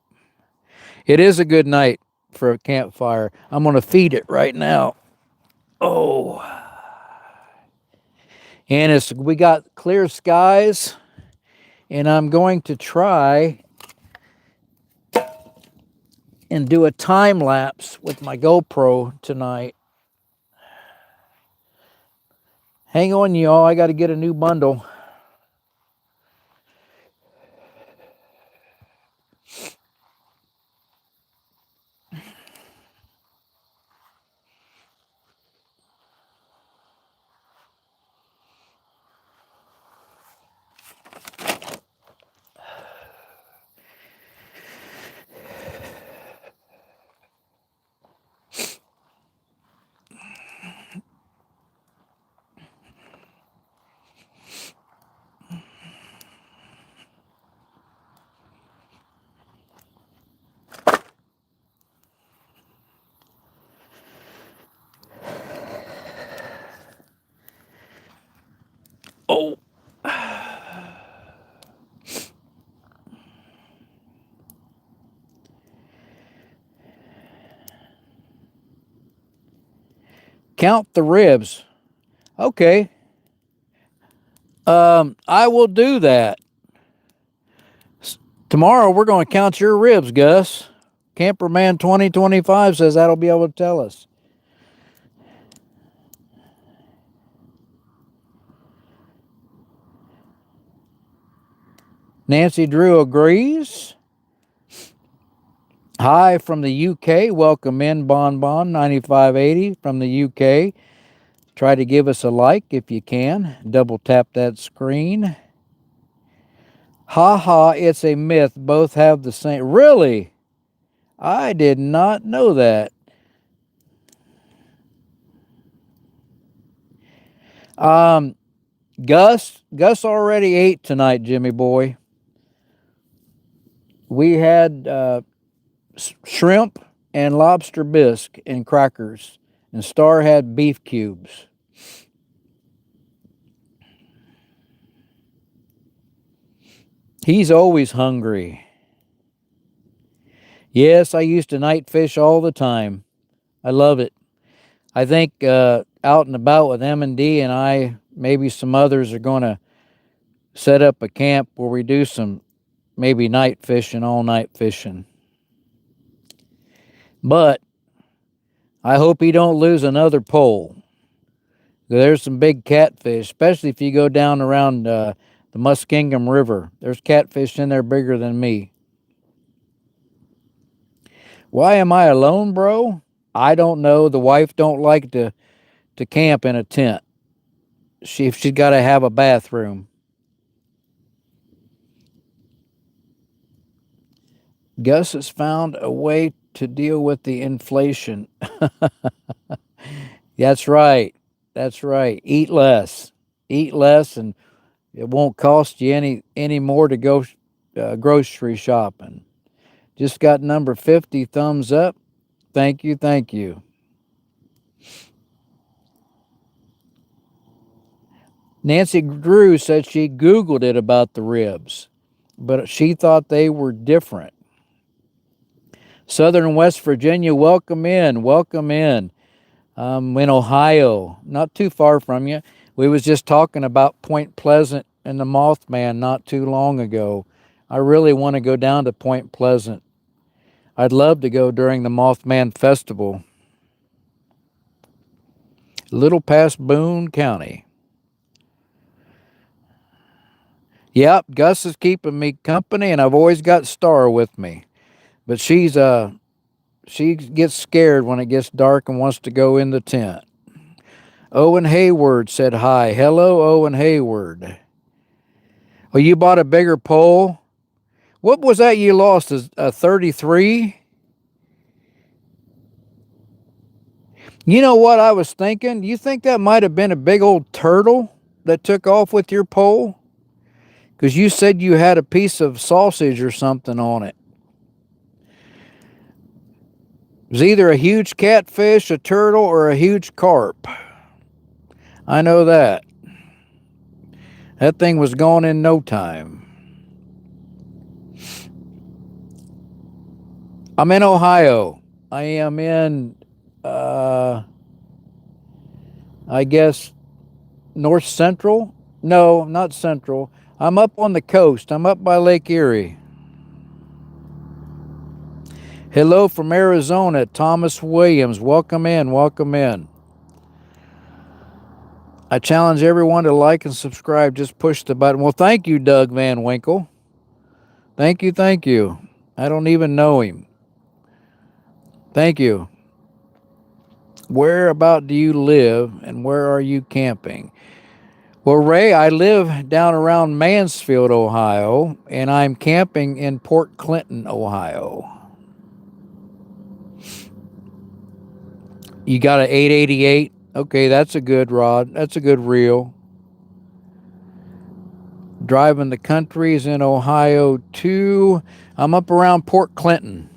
It is a good night for a campfire. I'm going to feed it right now. Oh. And we got clear skies, and I'm going to try and do a time lapse with my GoPro tonight. Hang on, y'all. I got to get a new bundle. Oh. Count the ribs. Okay. I will do that. Tomorrow we're going to count your ribs, Gus. Camperman 2025 says that'll be able to tell us. Nancy Drew agrees. Hi from the UK. Welcome in, Bon Bon 9580 from the UK. Try to give us a like if you can. Double tap that screen. Ha ha, it's a myth. Both have the same. Really? I did not know that. Gus already ate tonight, Jimmy boy. We had shrimp and lobster bisque and crackers, and Star had beef cubes. He's always hungry. Yes, I used to night fish all the time. I love it. I think out and about with M&D and I, maybe some others, are going to set up a camp where we do some maybe night fishing, all night fishing. But I hope he don't lose another pole. There's some big catfish, especially if you go down around the Muskingum River. There's catfish in there bigger than me. Why am I alone, bro? I don't know. The wife don't like to camp in a tent. She's got to have a bathroom. Gus has found a way to deal with the inflation. That's right. That's right. Eat less. Eat less, and it won't cost you any more to go grocery shopping. Just got number 50 thumbs up. Thank you. Thank you. Nancy Drew said she Googled it about the ribs, but she thought they were different. Southern West Virginia, welcome in. Welcome in. In Ohio, not too far from you. We was just talking about Point Pleasant and the Mothman not too long ago. I really want to go down to Point Pleasant. I'd love to go during the Mothman Festival. A little past Boone County. Yep, Gus is keeping me company, and I've always got Star with me. But she gets scared when it gets dark and wants to go in the tent. Owen Hayward said hi. Hello, Owen Hayward. Oh, you bought a bigger pole? What was that you lost? A 33? You know what I was thinking? You think that might have been a big old turtle that took off with your pole? Because you said you had a piece of sausage or something on it. It was either a huge catfish, a turtle, or a huge carp. I know that. That thing was gone in no time. I'm in Ohio. I am in, I guess, north central? No, not central. I'm up on the coast. I'm up by Lake Erie. Hello from Arizona, Thomas Williams. Welcome in, welcome in. I challenge everyone to like and subscribe. Just push the button. Well, thank you, Doug Van Winkle. Thank you, thank you. I don't even know him. Thank you. Where about do you live and where are you camping? Well, Ray, I live down around Mansfield, Ohio, and I'm camping in Port Clinton, Ohio. You got an 888? Okay, that's a good rod. That's a good reel. Driving the countries in Ohio too. I'm up around Port Clinton.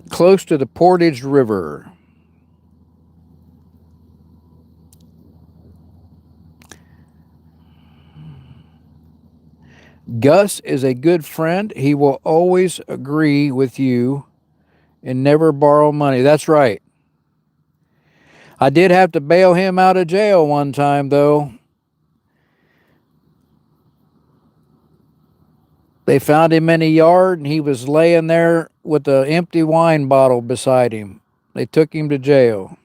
Close to the Portage River. Gus is a good friend. He will always agree with you and never borrow money. That's right. I did have to bail him out of jail one time, though. They found him in a yard, and he was laying there with an empty wine bottle beside him. They took him to jail.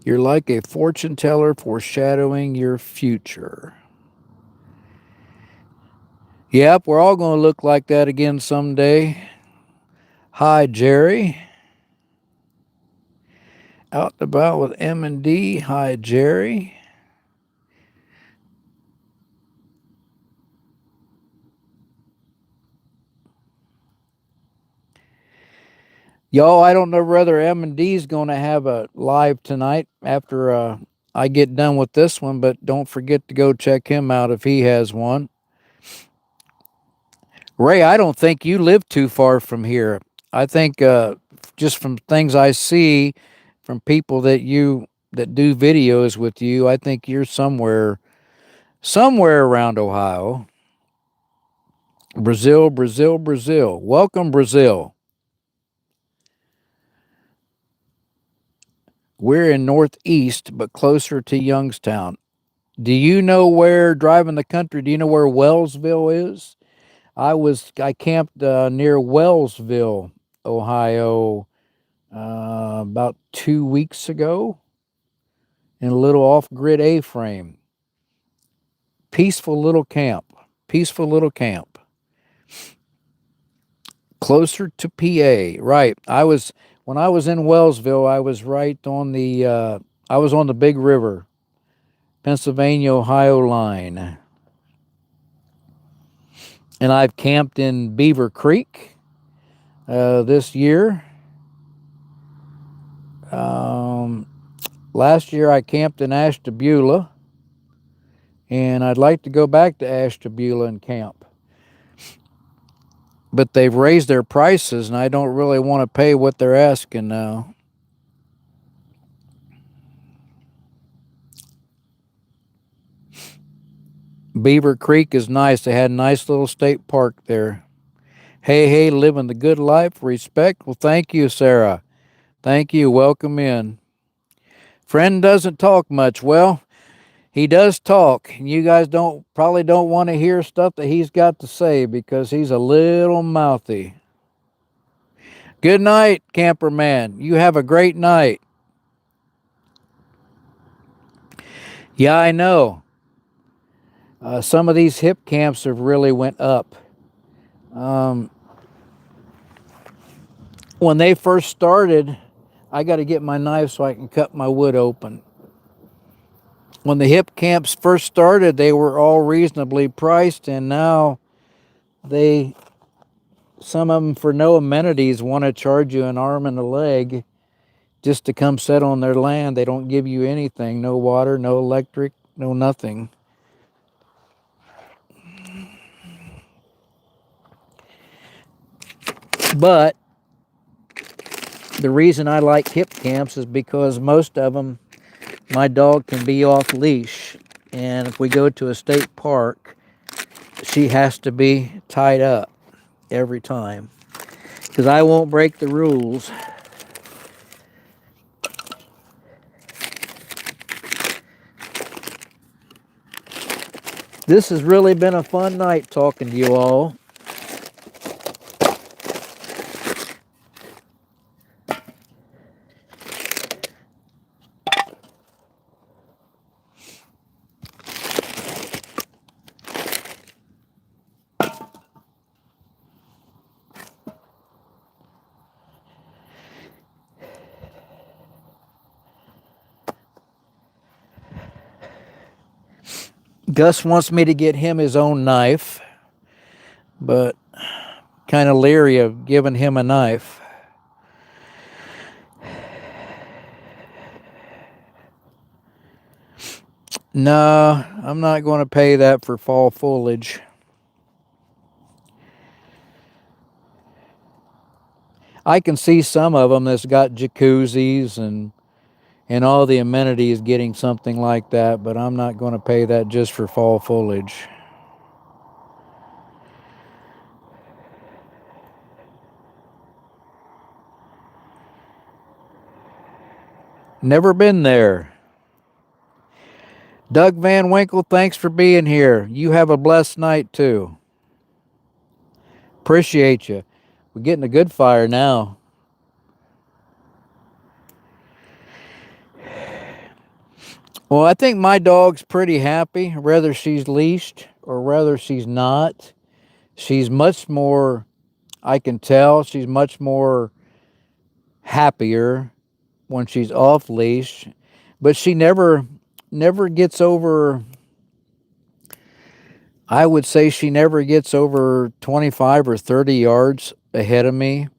You're like a fortune teller foreshadowing your future. Yep, we're all going to look like that again someday. Hi, Jerry. Out and about with M&D. Hi, Jerry. Y'all, I don't know whether M&D's going to have a live tonight after I get done with this one, but don't forget to go check him out if he has one. Ray, I don't think you live too far from here. I think just from things I see from people that do videos with you, I think you're somewhere around Ohio. Brazil, Brazil, Brazil. Welcome, Brazil. We're in Northeast, but closer to Youngstown. Do you know where, driving the country, do you know where Wellsville is? I camped near Wellsville, Ohio, about 2 weeks ago in a little off-grid A-frame. Peaceful little camp. Peaceful little camp. Closer to PA, right. When I was in Wellsville, I was right on I was on the Big River, Pennsylvania-Ohio line. And I've camped in Beaver Creek this year. Last year I camped in Ashtabula, and I'd like to go back to Ashtabula and camp. But they've raised their prices, and I don't really want to pay what they're asking now. Beaver Creek is nice. They had a nice little state park there. Hey, living the good life, respect. Well, thank you, Sarah. Thank you. Welcome in. Friend doesn't talk much. Well, he does talk, and you guys probably don't want to hear stuff that he's got to say because he's a little mouthy. Good night, camperman. You have a great night. Yeah, I know. Some of these hip camps have really went up. When they first started, I got to get my knife so I can cut my wood open. When the hip camps first started, they were all reasonably priced, and now some of them for no amenities want to charge you an arm and a leg just to come sit on their land. They don't give you anything, no water, no electric, no nothing. But the reason I like hip camps is because most of them, my dog can be off leash. And if we go to a state park, she has to be tied up every time. Because I won't break the rules. This has really been a fun night talking to you all. Gus wants me to get him his own knife, but kind of leery of giving him a knife. No, I'm not going to pay that for fall foliage. I can see some of them that's got jacuzzis and all the amenities getting something like that, but I'm not going to pay that just for fall foliage. Never been there. Doug Van Winkle, thanks for being here. You have a blessed night too. Appreciate you. We're getting a good fire now. Well, I think my dog's pretty happy, whether she's leashed or whether she's not. She's much more, I can tell, she's much more happier when she's off leash, but she never gets over, I would say she never gets over 25 or 30 yards ahead of me.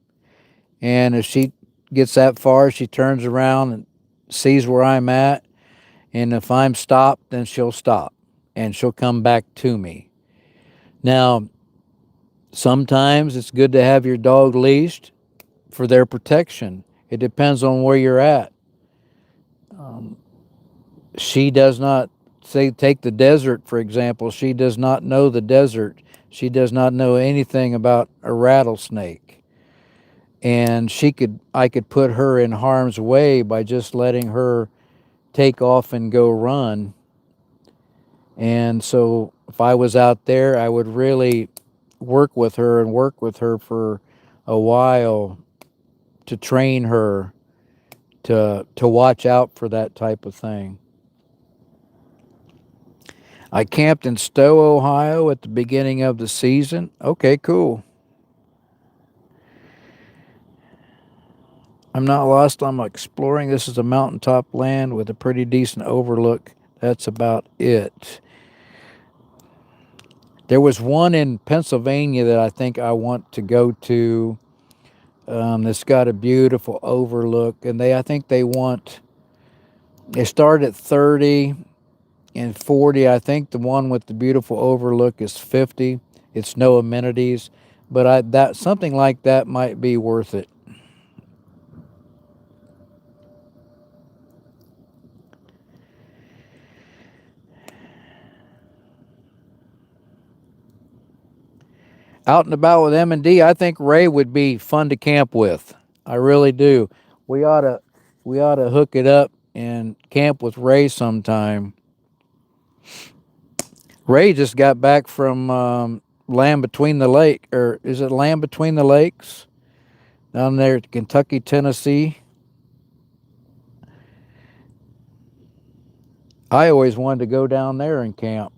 And if she gets that far, she turns around and sees where I'm at. And if I'm stopped, then she'll stop and she'll come back to me. Now, sometimes it's good to have your dog leashed for their protection. It depends on where you're at. She does not, say, take the desert, for example. She does not know the desert. She does not know anything about a rattlesnake. And I could put her in harm's way by just letting her take off and go run. And so if I was out there, I would really work with her for a while to train her to watch out for that type of thing. I camped in Stowe, Ohio at the beginning of the season. Okay, cool. I'm not lost, I'm exploring. This is a mountaintop land with a pretty decent overlook. That's about it. There was one in Pennsylvania that I think I want to go to. That's got a beautiful overlook, and I think they start at 30 and 40. I think the one with the beautiful overlook is 50. It's no amenities, but that something like that might be worth it. Out and about with M&D, I think Ray would be fun to camp with. I really do. We ought to hook it up and camp with Ray sometime. Ray just got back from Land Between the Lake, or is it Land Between the Lakes? Down there at Kentucky, Tennessee. I always wanted to go down there and camp.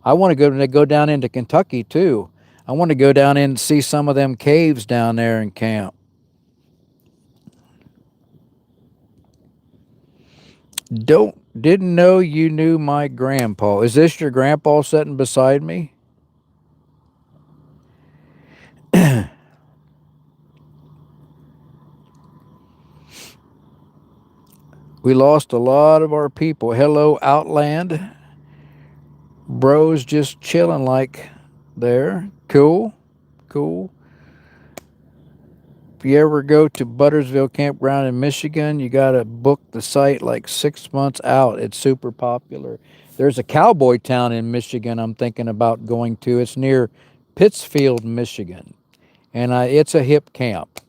I want to go down into Kentucky too. I want to go down in and see some of them caves down there and camp. Didn't know you knew my grandpa. Is this your grandpa sitting beside me? We lost a lot of our people. Hello, Outland. Bros just chilling like there. Cool. you ever go to Buttersville Campground in Michigan, you got to book the site like 6 months out. It's super popular. There's a cowboy town in Michigan I'm thinking about going to. It's near Pittsfield, Michigan. And it's a hip camp.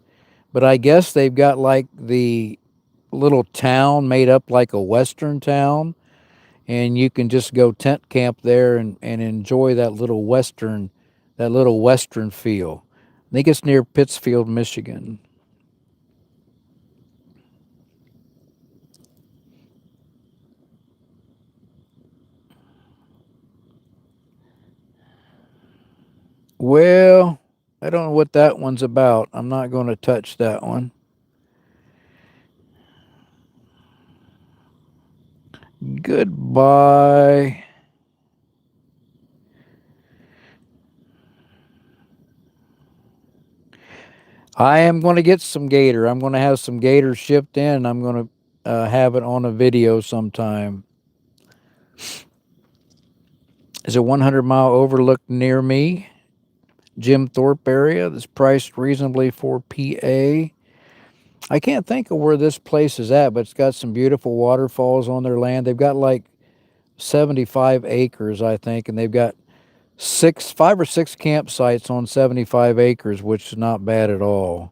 But I guess they've got like the little town made up like a western town. And you can just go tent camp there and enjoy that little western feel. I think it's near Pittsfield, Michigan. Well, I don't know what that one's about. I'm not going to touch that one. Goodbye. I am going to get some gator. I'm going to have some gator shipped in. I'm going to have it on a video sometime. Is a 100-mile overlook near me. Jim Thorpe area that's priced reasonably for PA. I can't think of where this place is at, but it's got some beautiful waterfalls on their land. They've got like 75 acres, I think, and they've got 5 or 6 campsites on 75 acres, which is not bad at all.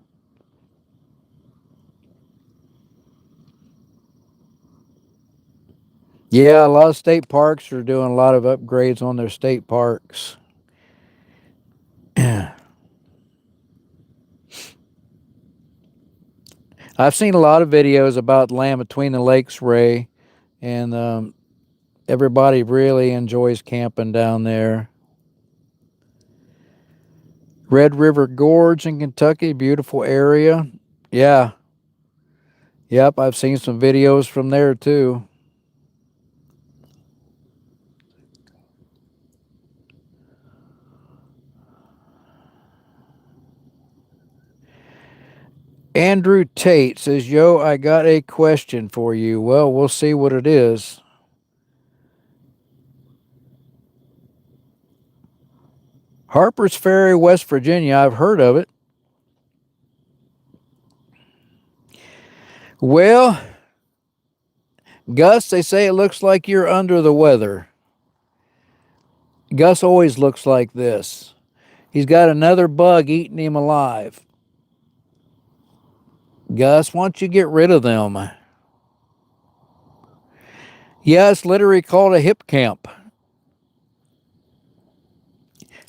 Yeah, a lot of state parks are doing a lot of upgrades on their state parks. I've seen a lot of videos about Land Between the Lakes, Ray, and everybody really enjoys camping down there. Red River Gorge in Kentucky, beautiful area. Yeah. Yep, I've seen some videos from there too. Andrew Tate says, Yo, I got a question for you. Well, we'll see what it is. Harper's Ferry, West Virginia. I've heard of it. Well, Gus, they say it looks like you're under the weather. Gus always looks like this. He's got another bug eating him alive. Gus, why don't you get rid of them? Yeah, it's literally called a hip camp.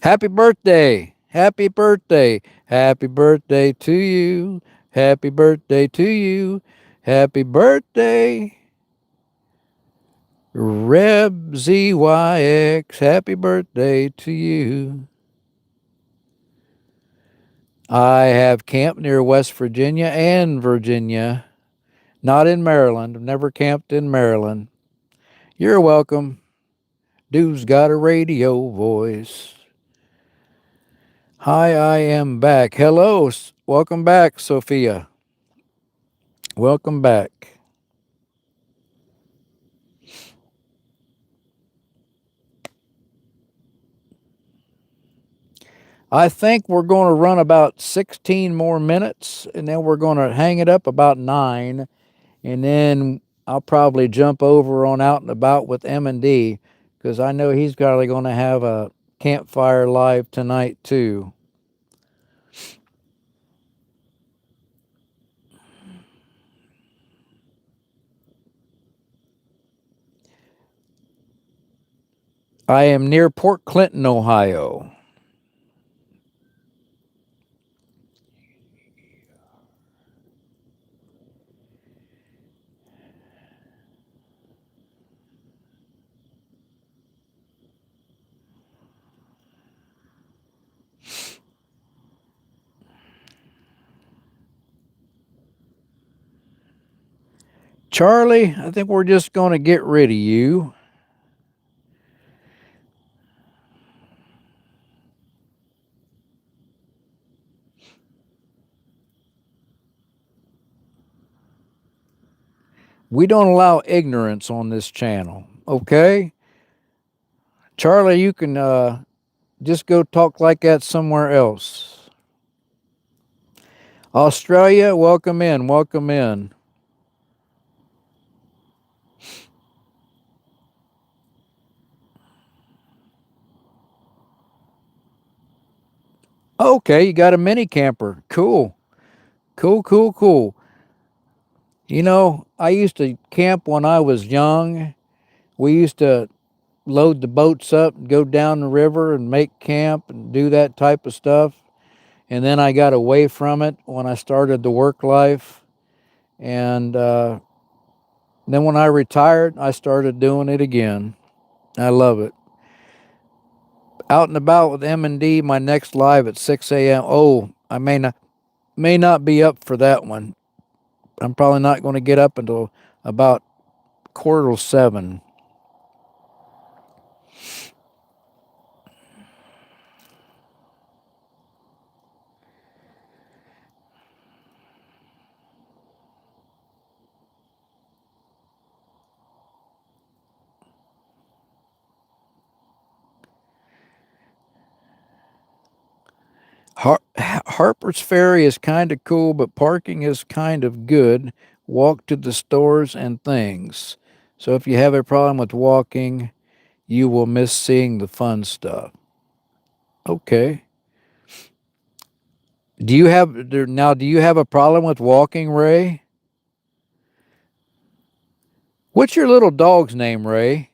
Happy birthday. Happy birthday. Happy birthday to you. Happy birthday to you. Happy birthday. Reb ZYX. Happy birthday to you. I have camped near West Virginia and Virginia. Not in Maryland. I've never camped in Maryland. You're welcome. Dude's got a radio voice. Hi, I am back. Hello. Welcome back, Sophia. Welcome back. I think we're going to run about 16 more minutes, and then we're going to hang it up about 9, and then I'll probably jump over on Out and About with M&D, because I know he's probably going to have a campfire live tonight too. I am near Port Clinton, Ohio. Charlie, I think we're just going to get rid of you. We don't allow ignorance on this channel, okay? Charlie, you can just go talk like that somewhere else. Australia, welcome in, welcome in. Okay, you got a mini camper. Cool. Cool, cool, cool. You know, I used to camp when I was young. We used to load the boats up and go down the river and make camp and do that type of stuff. And then I got away from it when I started the work life. And then when I retired, I started doing it again. I love it. Out and about with M&D, my next live at 6 a.m. Oh, I may not be up for that one. I'm probably not going to get up until about 6:45. Harper's Ferry is kind of cool, but parking is kind of good. Walk to the stores and things. So if you have a problem with walking, you will miss seeing the fun stuff. Okay. Do you have a problem with walking, Ray? What's your little dog's name, Ray?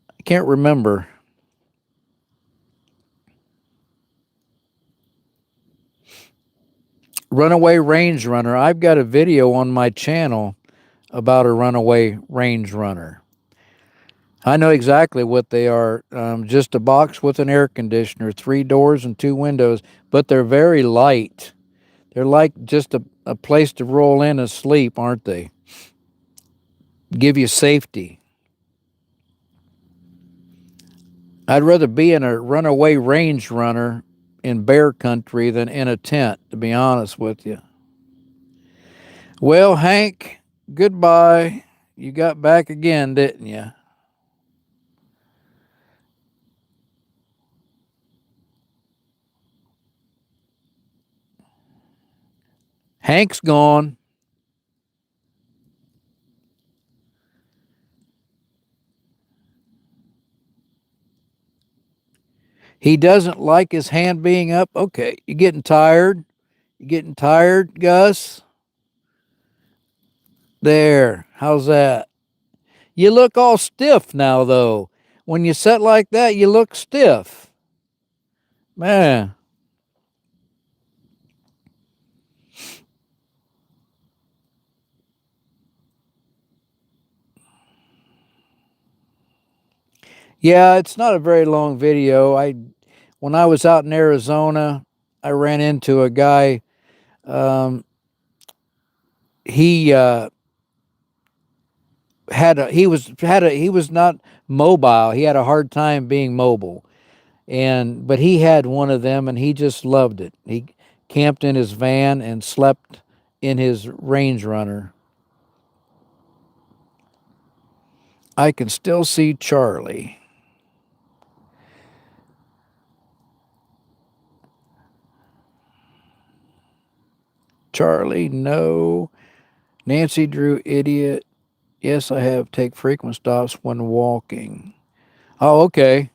I can't remember. Runaway range runner. I've got a video on my channel about a runaway range runner. I know exactly what they are. Just a box with an air conditioner, 3 doors and 2 windows, but they're very light. They're like just a place to roll in and sleep, aren't they? Give you safety. I'd rather be in a runaway range runner in bear country than in a tent, to be honest with you. Well, Hank, goodbye. You got back again, didn't you? Hank's gone. He doesn't like his hand being up. Okay, you getting tired? You getting tired, Gus? There. How's that? You look all stiff now, though. When you sit like that, you look stiff. Man. Yeah, it's not a very long video. When I was out in Arizona, I ran into a guy. Um, he he was not mobile. He had a hard time being mobile, but he had one of them, and he just loved it. He camped in his van and slept in his Range Runner. I can still see Charlie. Charlie, no. Nancy Drew, idiot. Yes, I have take frequent stops when walking. Oh, okay.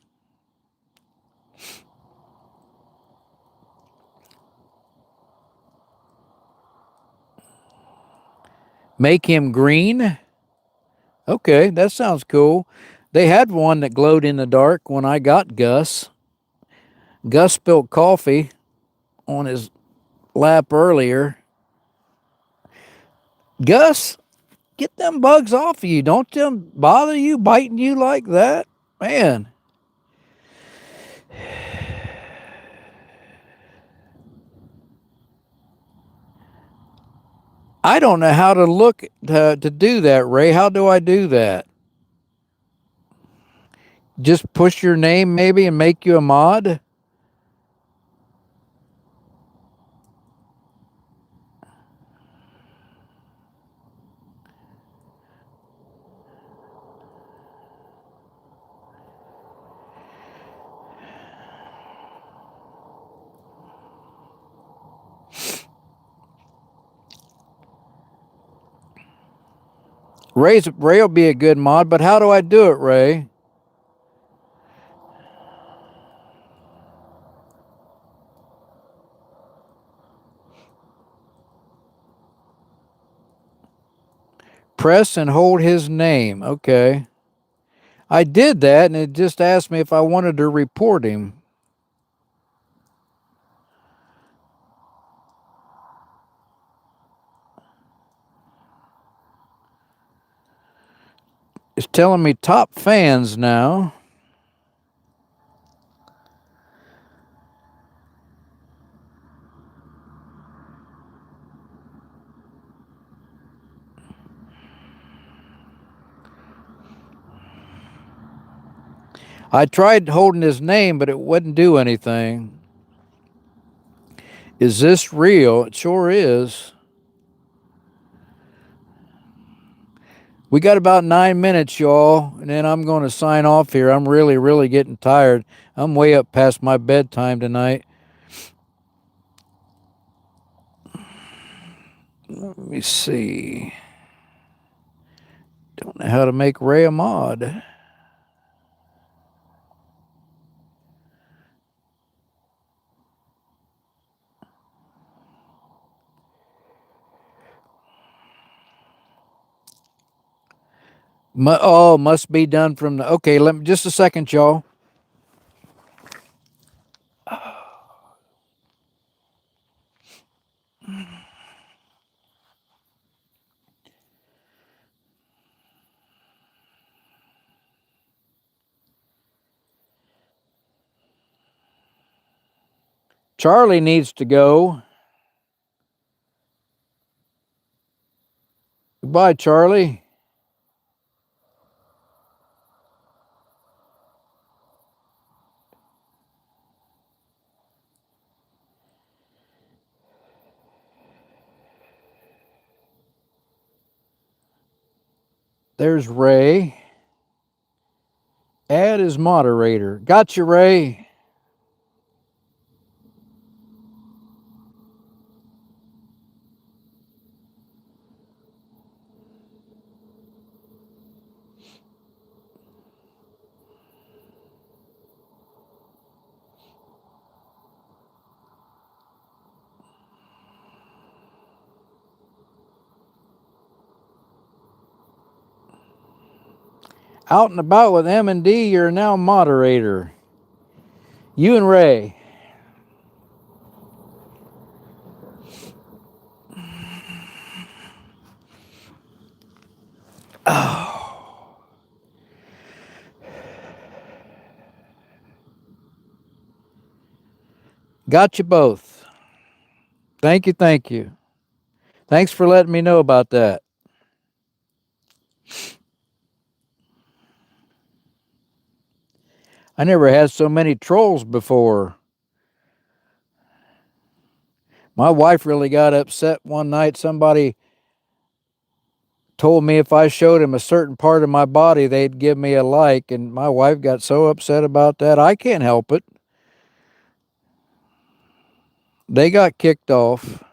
Make him green? Okay, that sounds cool. They had one that glowed in the dark when I got Gus. Gus spilled coffee on his lap earlier. Gus, get them bugs off of you. Don't them bother you, biting you like that? Man. I don't know how to look to do that, Ray. How do I do that? Just push your name maybe and make you a mod? Ray will be a good mod, but how do I do it, Ray? Press and hold his name. Okay. I did that, and it just asked me if I wanted to report him. It's telling me top fans now. I tried holding his name, but it wouldn't do anything. Is this real? It sure is. We got about 9 minutes, y'all, and then I'm going to sign off here. I'm really, really getting tired. I'm way up past my bedtime tonight. Let me see. Don't know how to make Ray a mod. Must be done from the. Okay, let me just a second, y'all. Charlie needs to go. Goodbye, Charlie. There's Ray. Add as moderator. Gotcha, Ray. Out and about with M&D, you're now moderator. You and Ray. Oh. Got you both. Thank you, thank you. Thanks for letting me know about that. I never had so many trolls before. My wife really got upset one night. Somebody told me if I showed him a certain part of my body, they'd give me a like, and my wife got so upset about that. I can't help it. They got kicked off.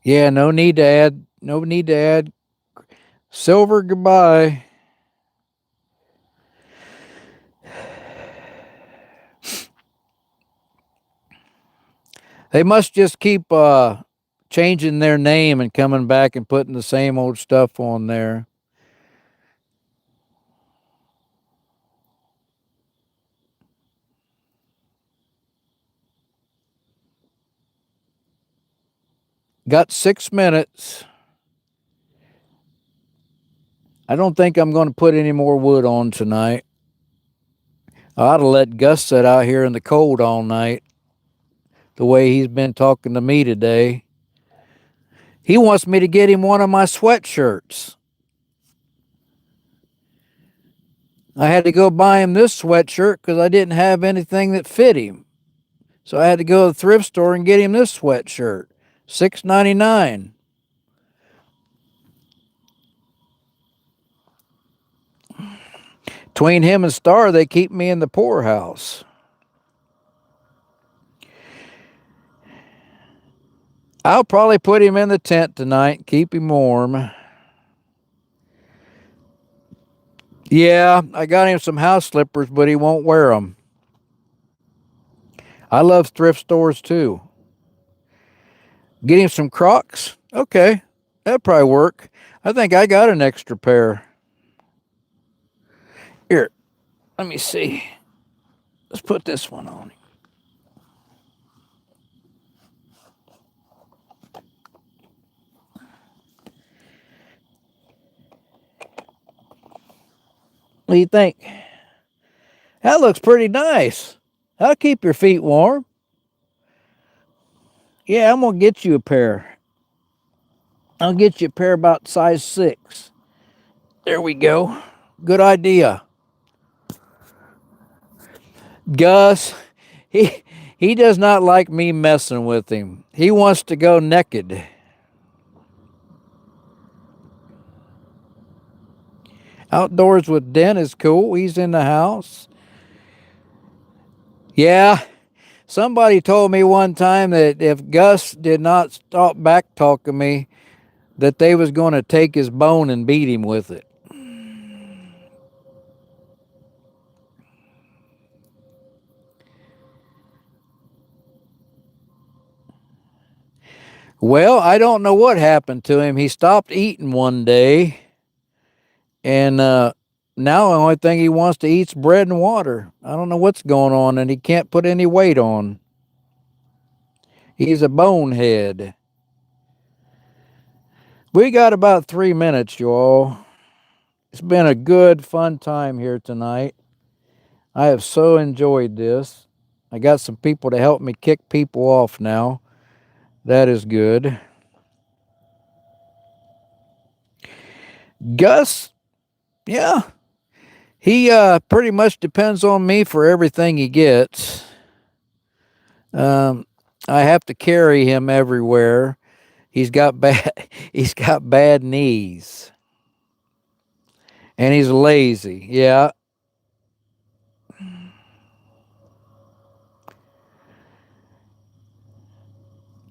Yeah, no need to add. No need to add. Silver, goodbye. They must just keep changing their name and coming back and putting the same old stuff on there. Got 6 minutes. I don't think I'm going to put any more wood on tonight. I ought to let Gus sit out here in the cold all night, the way he's been talking to me today. He wants me to get him one of my sweatshirts. I had to go buy him this sweatshirt because I didn't have anything that fit him. So I had to go to the thrift store and get him this sweatshirt. $6.99. Between him and Star, they keep me in the poorhouse. I'll probably put him in the tent tonight, keep him warm. Yeah, I got him some house slippers, but he won't wear them. I love thrift stores too. Get him some Crocs? Okay, that'd probably work. I think I got an extra pair. Here, let me see. Let's put this one on. What do you think? That looks pretty nice. That'll keep your feet warm. Yeah, I'm going to get you a pair. I'll get you a pair about size 6. There we go. Good idea. Gus, he does not like me messing with him. He wants to go naked. Outdoors with Den is cool. He's in the house. Yeah, somebody told me one time that if Gus did not stop back talking me, that they was going to take his bone and beat him with it. Well, I don't know what happened to him. He stopped eating one day, and now the only thing he wants to eat is bread and water. I don't know what's going on, and he can't put any weight on. He's a bonehead. We got about 3 minutes, y'all. It's been a good, fun time here tonight. I have so enjoyed this. I got some people to help me kick people off now. That is good. Gus, yeah, he pretty much depends on me for everything he gets. I have to carry him everywhere. He's got bad knees. And he's lazy. Yeah.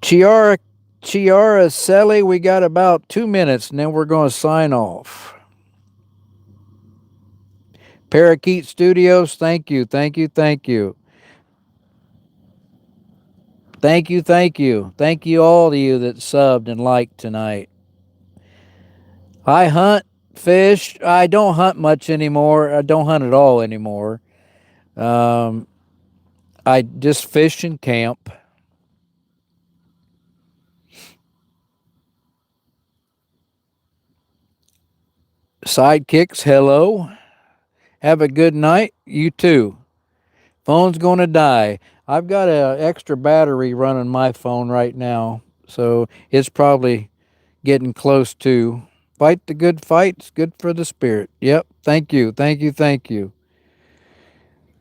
Chiara Selly, we got about 2 minutes and then we're going to sign off. Parakeet Studios, thank you. Thank you. Thank you, all of you that subbed and liked tonight. I hunt, fish. I don't hunt much anymore. I don't hunt at all anymore. I just fish and camp. Sidekicks, hello. Have a good night. You too. Phone's going to die. I've got an extra battery running my phone right now, so it's probably getting close to. Fight the good fight. It's good for the spirit. Yep. Thank you.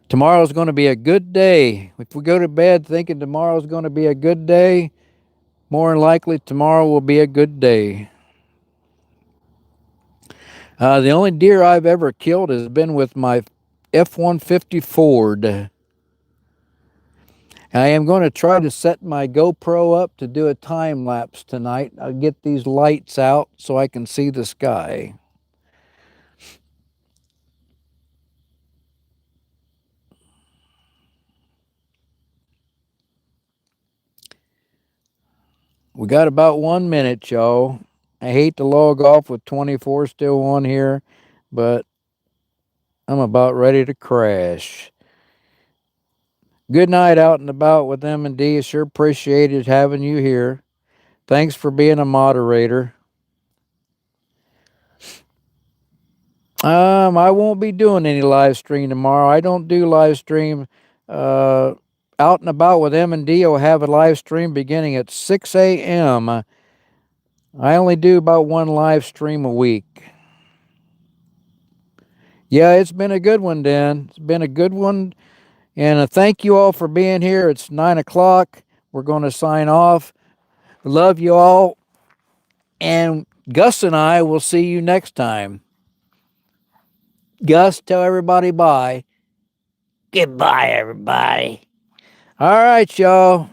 Tomorrow's going to be a good day. If we go to bed thinking tomorrow's going to be a good day, more than likely tomorrow will be a good day. The only deer I've ever killed has been with my F-150 Ford. I am going to try to set my GoPro up to do a time lapse tonight. I'll get these lights out so I can see the sky. We got about 1 minute, y'all. I hate to log off with 24 still on here, but I'm about ready to crash. Good night out and about with M&D. Sure appreciated having you here. Thanks for being a moderator. I won't be doing any live stream tomorrow. I don't do live stream. Out and about with M&D will have a live stream beginning at 6 a.m. I only do about 1 live stream a week. Yeah, it's been a good one, Dan. It's been a good one. And thank you all for being here. It's 9 o'clock. We're going to sign off. Love you all. And Gus and I will see you next time. Gus, tell everybody bye. Goodbye, everybody. All right, y'all.